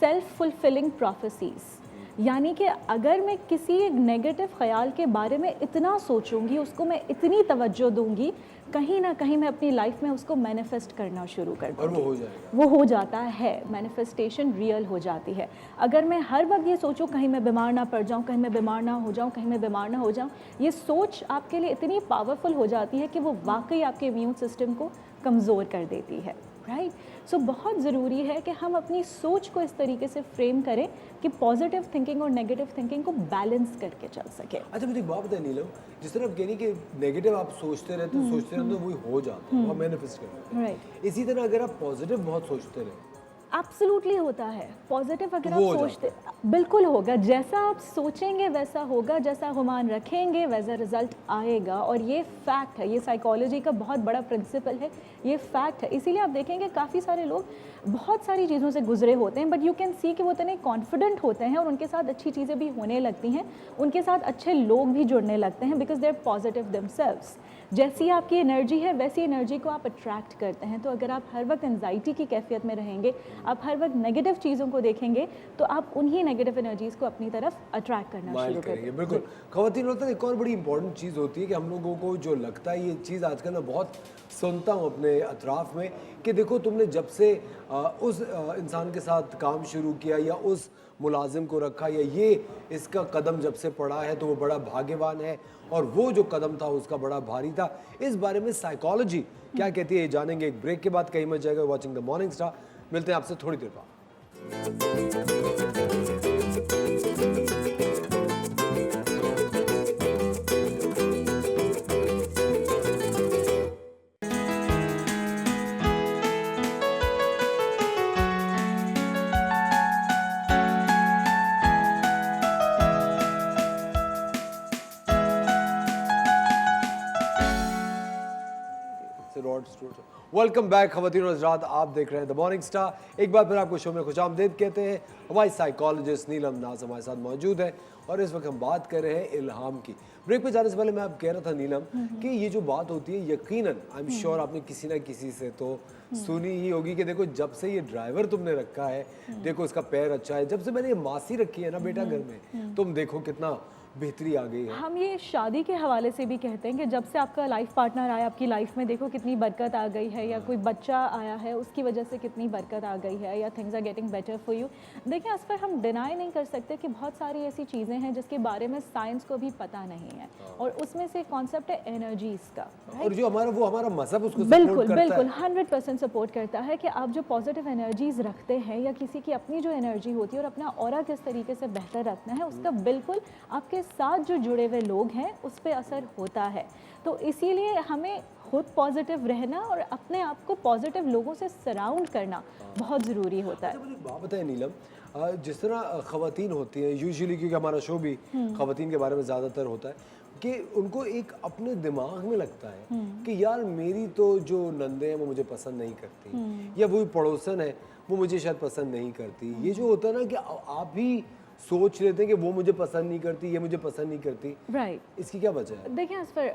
सेल्फ फुलफिलिंग प्रोफेसीज़, यानी कि अगर मैं किसी एक नेगेटिव ख्याल के बारे में इतना सोचूंगी, उसको मैं इतनी तवज्जो दूंगी, कहीं ना कहीं मैं अपनी लाइफ में उसको मैनिफेस्ट करना शुरू कर दूँगी, और वो हो जाएगा, वो हो जाता है, मैनिफेस्टेशन रियल हो जाती है। अगर मैं हर वक्त ये सोचूं कहीं मैं बीमार ना पड़ जाऊं, कहीं मैं बीमार ना हो जाऊं, कहीं मैं बीमार ना हो जाऊं, ये सोच आपके लिए इतनी पावरफुल हो जाती है कि वो वाकई आपके इम्यून सिस्टम को कमज़ोर कर देती है। राइट। सो बहुत ज़रूरी है कि हम अपनी सोच को इस तरीके से फ्रेम करें कि पॉजिटिव थिंकिंग और नेगेटिव थिंकिंग को बैलेंस करके चल सके। अच्छा मुझे एक बात बताइए नीलम, जिस तरह आप कह रही कि नेगेटिव आप सोचते रहते हो वही हो जाता है, वो मैनिफेस्ट करते हैं। राइट। इसी तरह अगर आप पॉजिटिव बहुत सोचते रहे, एब्सोल्युटली होता है। पॉजिटिव अगर वो आप हो सोचते, बिल्कुल होगा। जैसा आप सोचेंगे वैसा होगा, जैसा गुमान रखेंगे वैसा रिजल्ट आएगा। और ये फैक्ट है, ये साइकोलॉजी का बहुत बड़ा प्रिंसिपल है, ये फैक्ट है। इसीलिए आप देखेंगे काफ़ी सारे लोग बहुत सारी चीज़ों से गुजरे होते हैं, बट यू कैन सी कि वो इतने कॉन्फिडेंट होते हैं और उनके साथ अच्छी चीज़ें भी होने लगती हैं, उनके साथ अच्छे लोग भी जुड़ने लगते हैं, because they are positive themselves. जैसी आपकी एनर्जी है वैसी एनर्जी को आप अट्रैक्ट करते हैं। तो अगर आप हर वक्त एंजाइटी की कैफियत में रहेंगे, आप हर वक्त नेगेटिव चीज़ों को देखेंगे, तो आप उन्हीं नेगेटिव एनर्जीज़ को अपनी तरफ अट्रैक्ट करना शुरू करेंगे। बिल्कुल। खवातीन होता है, एक और बड़ी इंपॉर्टेंट चीज़ होती है कि हम लोगों को जो लगता है, ये चीज़ आजकल मैं बहुत सुनता हूँ अपने अतराफ़ में कि देखो तुमने जब से उस इंसान के साथ काम शुरू किया या उस मुलाजिम को रखा या ये इसका कदम जब से पड़ा है तो वो बड़ा भाग्यवान है, और वो जो कदम था उसका बड़ा भारी था। इस बारे में साइकोलॉजी क्या कहती है ये जानेंगे एक ब्रेक के बाद। कहीं मत जाएगा, वॉचिंग द मॉर्निंग स्टार। मिलते हैं आपसे थोड़ी देर बाद। वेलकम बैक खवातीन और हज़रात, आप देख रहे हैं द मॉर्निंग स्टार। एक बार फिर आपको शो में खुशामदीद कहते हैं। हमारी साइकोलॉजिस्ट नीलम नाज हमारे साथ मौजूद है और इस वक्त हम बात कर रहे हैं इल्हाम की। ब्रेक पे जाने से पहले मैं आप कह रहा था नीलम कि ये जो बात होती है, यकीनन आई एम श्योर आपने किसी ना किसी से तो सुनी ही होगी कि देखो जब से ये ड्राइवर तुमने रखा है, देखो इसका पैर अच्छा है, जब से मैंने ये मासी रखी है ना बेटा घर में, तुम देखो कितना बेहतरी आ गई है। हम ये शादी के हवाले से भी कहते हैं कि जब से आपका लाइफ पार्टनर आया आपकी लाइफ में, देखो कितनी बरकत आ गई है, या कोई बच्चा आया है उसकी वजह से कितनी बरकत आ गई है, या things are getting better for you. देखिए इस पर हम डिनाई नहीं कर सकते कि बहुत सारी ऐसी चीज़ें हैं जिसके बारे में साइंस को भी पता नहीं है, और उसमें से कॉन्सेप्ट है एनर्जीज का। और जो हमारा मजहब उसको बिल्कुल 100% सपोर्ट करता है कि आप जो पॉजिटिव एनर्जीज रखते हैं, या किसी की अपनी जो एनर्जी होती है और अपना ऑरा किस तरीके से बेहतर रखना है, उसका बिल्कुल आपके साथ जो जुड़े हुए लोग हैं उस पर असर होता है। तो इसीलिए हमें खुद पॉजिटिव रहना और अपने आप को पॉजिटिव लोगों से सराउंड करना बहुत ज़रूरी होता है। मुझे एक बात बताएं नीलम, जिस तरह ख़वातीन होती हैं यूजुअली, क्योंकि हमारा शो भी ख़वातीन के बारे में ज़्यादातर होता है, कि उनको एक अपने दिमाग में लगता है कि यार मेरी तो जो नंदे हैं वो मुझे पसंद नहीं करती, या वो पड़ोसन है वो मुझे शायद पसंद नहीं करती। ये जो होता है ना कि आप भी सोच लेते हैं कि वो मुझे पसंद नहीं करती, ये मुझे पसंद नहीं करती, राइट। इसकी क्या वजह है? देखिए असफर,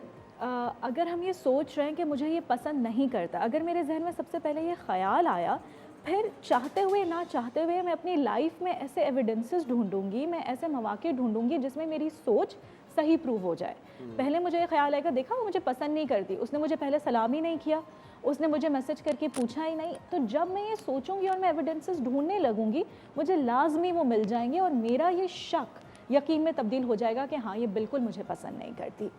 अगर हम ये सोच रहे हैं कि मुझे ये पसंद नहीं करता, अगर मेरे जहन में सबसे पहले ये ख्याल आया, फिर चाहते हुए ना चाहते हुए मैं अपनी लाइफ में ऐसे एविडेंसेस ढूंढूंगी, मैं ऐसे मौके ढूंढूंगी जिसमें मेरी सोच सही प्रूव हो जाए। पहले मुझे ये ख्याल आएगा, देखा वो मुझे पसंद नहीं करती, उसने मुझे पहले सलाम ही नहीं किया, उसने मुझे मैसेज करके पूछा ही नहीं। तो जब मैं ये सोचूंगी और मैं एविडेंसेस ढूंढने लगूंगी, मुझे लाजमी वो मिल जाएंगे और मेरा ये शक यकीन में तब्दील हो जाएगा कि हाँ ये बिल्कुल मुझे पसंद नहीं करती।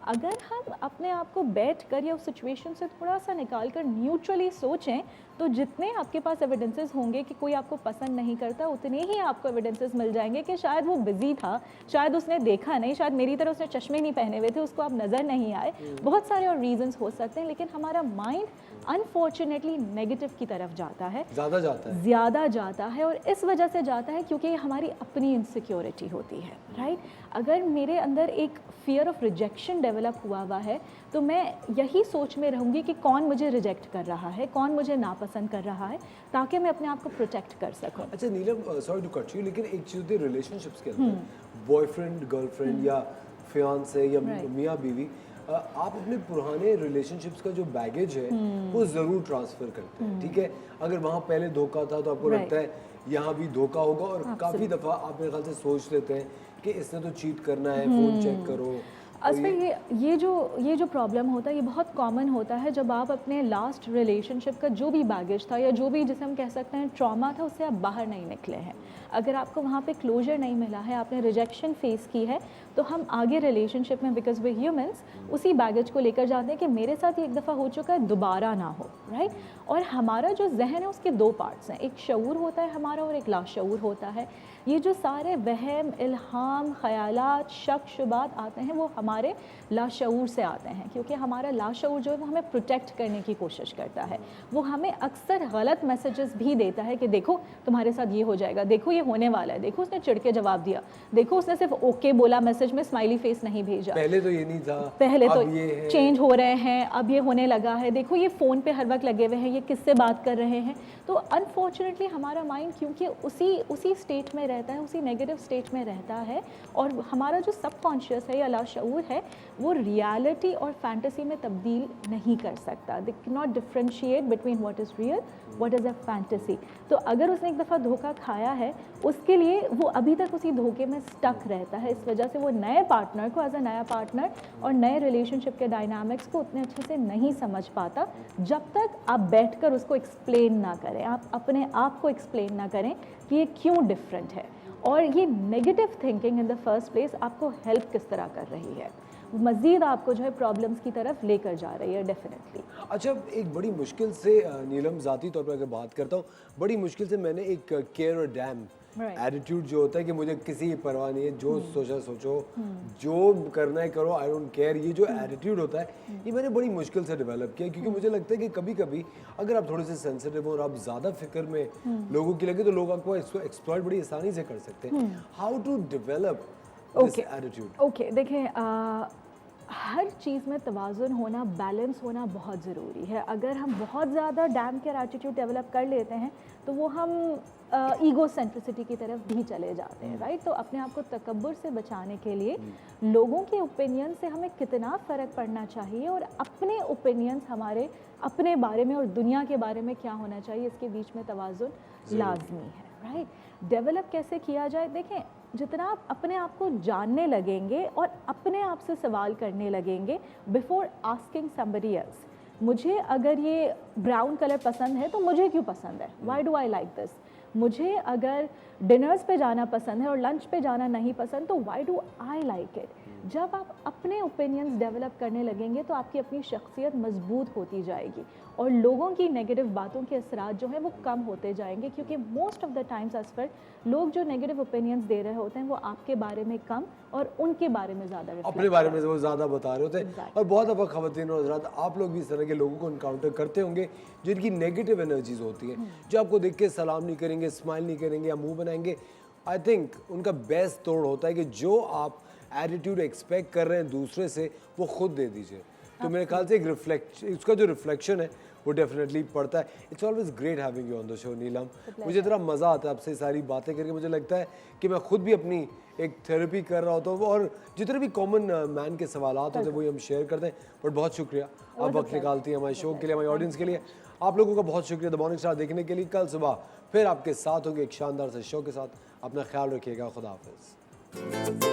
अगर हम अपने आप को बैठ कर या उस सिचुएशन से थोड़ा सा निकाल कर न्यूट्रली सोचें, तो जितने आपके पास एविडेंसेस होंगे कि कोई आपको पसंद नहीं करता, उतने ही आपको एविडेंसेस मिल जाएंगे कि शायद वो बिजी था, शायद उसने देखा नहीं, शायद मेरी तरह उसने चश्मे नहीं पहने हुए थे, उसको आप नज़र नहीं आए। बहुत सारे और रीजंस हो सकते हैं, लेकिन हमारा माइंड अनफॉर्चुनेटली नेगेटिव की तरफ जाता है, ज़्यादा जाता है। और इस वजह से जाता है क्योंकि हमारी अपनी इनसिक्योरिटी होती है, राइट। अगर मेरे अंदर एक फियर ऑफ रिजेक्शन डेवलप हुआ है, तो मैं यही सोच में रहूँगी कि कौन मुझे रिजेक्ट कर रहा है, कौन मुझे नापसंद कर रहा है, ताकि मैं अपने आप को प्रोटेक्ट कर सकूँ। अच्छा नीलम, सॉरी टू कट यू, लेकिन एक चीज़ होती है रिलेशनशिप्स के अंदर, बॉयफ्रेंड गर्लफ्रेंड या फियांसे या मियाँ बीवी, आप अपने पुराने रिलेशनशिप्स का जो बैगेज है वो ज़रूर ट्रांसफ़र करते हैं, ठीक है। अगर वहाँ पहले धोखा था तो आपको लगता है यहाँ भी धोखा होगा, और काफ़ी दफ़ा आप मेरे ख्याल से सोच लेते हैं कि इसने तो चीट करना है, फ़ोन चेक करो। असल ये जो प्रॉब्लम होता है ये बहुत कॉमन होता है जब आप अपने लास्ट रिलेशनशिप का जो भी बैगेज था या जो भी जिसे हम कह सकते हैं ट्रॉमा था, उससे आप बाहर नहीं निकले हैं। अगर आपको वहाँ पे क्लोजर नहीं मिला है, आपने रिजेक्शन फेस की है, तो हम आगे रिलेशनशिप में, बिकॉज वे ह्यूमंस, उसी बैगेज को लेकर जाते हैं कि मेरे साथ ये एक दफ़ा हो चुका है, दोबारा ना हो, राइट। और हमारा जो जहन है उसके दो पार्ट्स हैं, एक शऊर होता है हमारा और एक लाशऊर होता है। ये जो सारे वहम, इल्हाम, ख़यालात, शक, शुबात आते हैं वो हमारे लाशऊर से आते हैं, क्योंकि हमारा लाशऊर जो है वो हमें प्रोटेक्ट करने की कोशिश करता है। वो हमें अक्सर गलत मैसेजेस भी देता है कि देखो तुम्हारे साथ ये हो जाएगा, देखो ये होने वाला है, देखो उसने चिढ़ के जवाब दिया, देखो उसने सिर्फ ओके बोला, मैसेज में स्माइली फेस नहीं भेजा, पहले तो ये नहीं था, पहले तो ये चेंज हो रहे हैं, अब ये होने लगा है, देखो ये फ़ोन पे हर वक्त लगे हुए हैं, ये किससे बात कर रहे हैं। तो अनफॉर्चुनेटली हमारा माइंड क्योंकि उसी स्टेट में रहता है, उसी नेगेटिव स्टेट में रहता है, और हमारा जो सबकॉन्शियस है या लाशऊर है वो रियलिटी और फैंटेसी में तब्दील नहीं कर सकता। They can not differentiate between what is real, what is a fantasy. तो अगर उसने एक दफ़ा धोखा खाया है, उसके लिए वो अभी तक उसी धोखे में स्टक रहता है। इस वजह से वो नए पार्टनर को एज अ नया पार्टनर और नए रिलेशनशिप के डायनामिक्स को उतने अच्छे से नहीं समझ पाता, जब तक आप बैठकर उसको एक्सप्लेन ना करें, आप अपने आप को एक्सप्लेन ना करें कि ये क्यों डिफरेंट है। और ये negative thinking in the first place आपको हेल्प किस तरह कर रही है, मज़ीद आपको जो है प्रॉब्लम्स की तरफ लेकर जा रही है डेफिनेटली। अच्छा, एक बड़ी मुश्किल से नीलम, ज़ाती तौर पर अगर बात करता हूँ, बड़ी मुश्किल से मैंने एक केयर और डैम एटीट्यूड जो होता है कि मुझे किसी की परवाह नहीं है, जो सोचा सोचो, जो करना है करो, आई डोंट केयर, ये जो एटीट्यूड होता है ये मैंने बड़ी मुश्किल से डेवलप किया, क्योंकि मुझे लगता है कि कभी कभी अगर आप थोड़े से सेंसिटिव हो और आप ज़्यादा फिक्र में लोगों की लगे तो लोग आपको इसको एक्सप्लॉइट बड़ी आसानी से कर सकते हैं। How to develop this attitude? Okay, देखें, हर चीज़ में तवाज़ुन होना, बैलेंस होना बहुत ज़रूरी है। अगर हम बहुत ज़्यादा डैम केयर एटीट्यूड डेवलप कर लेते हैं तो वो हम ईगो सेंट्रिसिटी की तरफ भी चले जाते हैं, राइट। तो अपने आप को तकब्बुर से बचाने के लिए लोगों के ओपिनियन से हमें कितना फ़र्क पड़ना चाहिए और अपने ओपिनियंस हमारे अपने बारे में और दुनिया के बारे में क्या होना चाहिए, इसके बीच में तवाज़ुन लाजमी है, राइट। डेवलप कैसे किया जाए? देखें, जितना आप अपने आप को जानने लगेंगे और अपने आप से सवाल करने लगेंगे बिफोर आस्किंग समबडी एल्स, मुझे अगर ये ब्राउन कलर पसंद है तो मुझे क्यों पसंद है, why do I like this. मुझे अगर डिनर्स पे जाना पसंद है और लंच पे जाना नहीं पसंद तो why do I like it. जब आप अपने ओपिनियंस डेवलप करने लगेंगे तो आपकी अपनी शख्सियत मजबूत होती जाएगी और लोगों की नेगेटिव बातों के असरात जो हैं वो कम होते जाएंगे, क्योंकि most of the times Asfar लोग जो नेगेटिव ओपिनियंस दे रहे होते हैं वो आपके बारे में कम और उनके बारे में ज़्यादा, अपने बारे में वो ज़्यादा बता रहे होते हैं। और बहुत दफ़ा ख़वातीन और हज़रात, आप लोग भी इस तरह के लोगों को इनकाउंटर करते होंगे जिनकी नेगेटिव एनर्जीज होती हैं, जो आपको देख के सलाम नहीं करेंगे, स्माइल नहीं करेंगे या मुँह बनाएंगे। आई थिंक उनका बेस्ट तोड़ होता है कि जो आप एटीट्यूड एक्सपेक्ट कर रहे हैं दूसरे से वो खुद दे दीजिए। तो मेरे ख्याल से एक उसका जो रिफ्लेक्शन है वो डेफिनेटली पड़ता है। It's always great having you on the show Neelam. मुझे इतना मज़ा आता है आपसे सारी बातें करके। मुझे लगता है कि मैं खुद भी अपनी एक थेरेपी कर रहा होता हूँ और जितने भी कॉमन मैन के सवालात होते हैं वही हम शेयर करते हैं। बट बहुत शुक्रिया, आप वक्त निकालती हैं हमारे शो के लिए, हमारे ऑडियंस के लिए। आप लोगों का बहुत शुक्रिया द मॉर्निंग स्टार देखने के लिए। कल सुबह फिर आपके साथ होंगे एक शानदार से शो के साथ। अपना ख्याल रखिएगा। खुदा हाफिज़।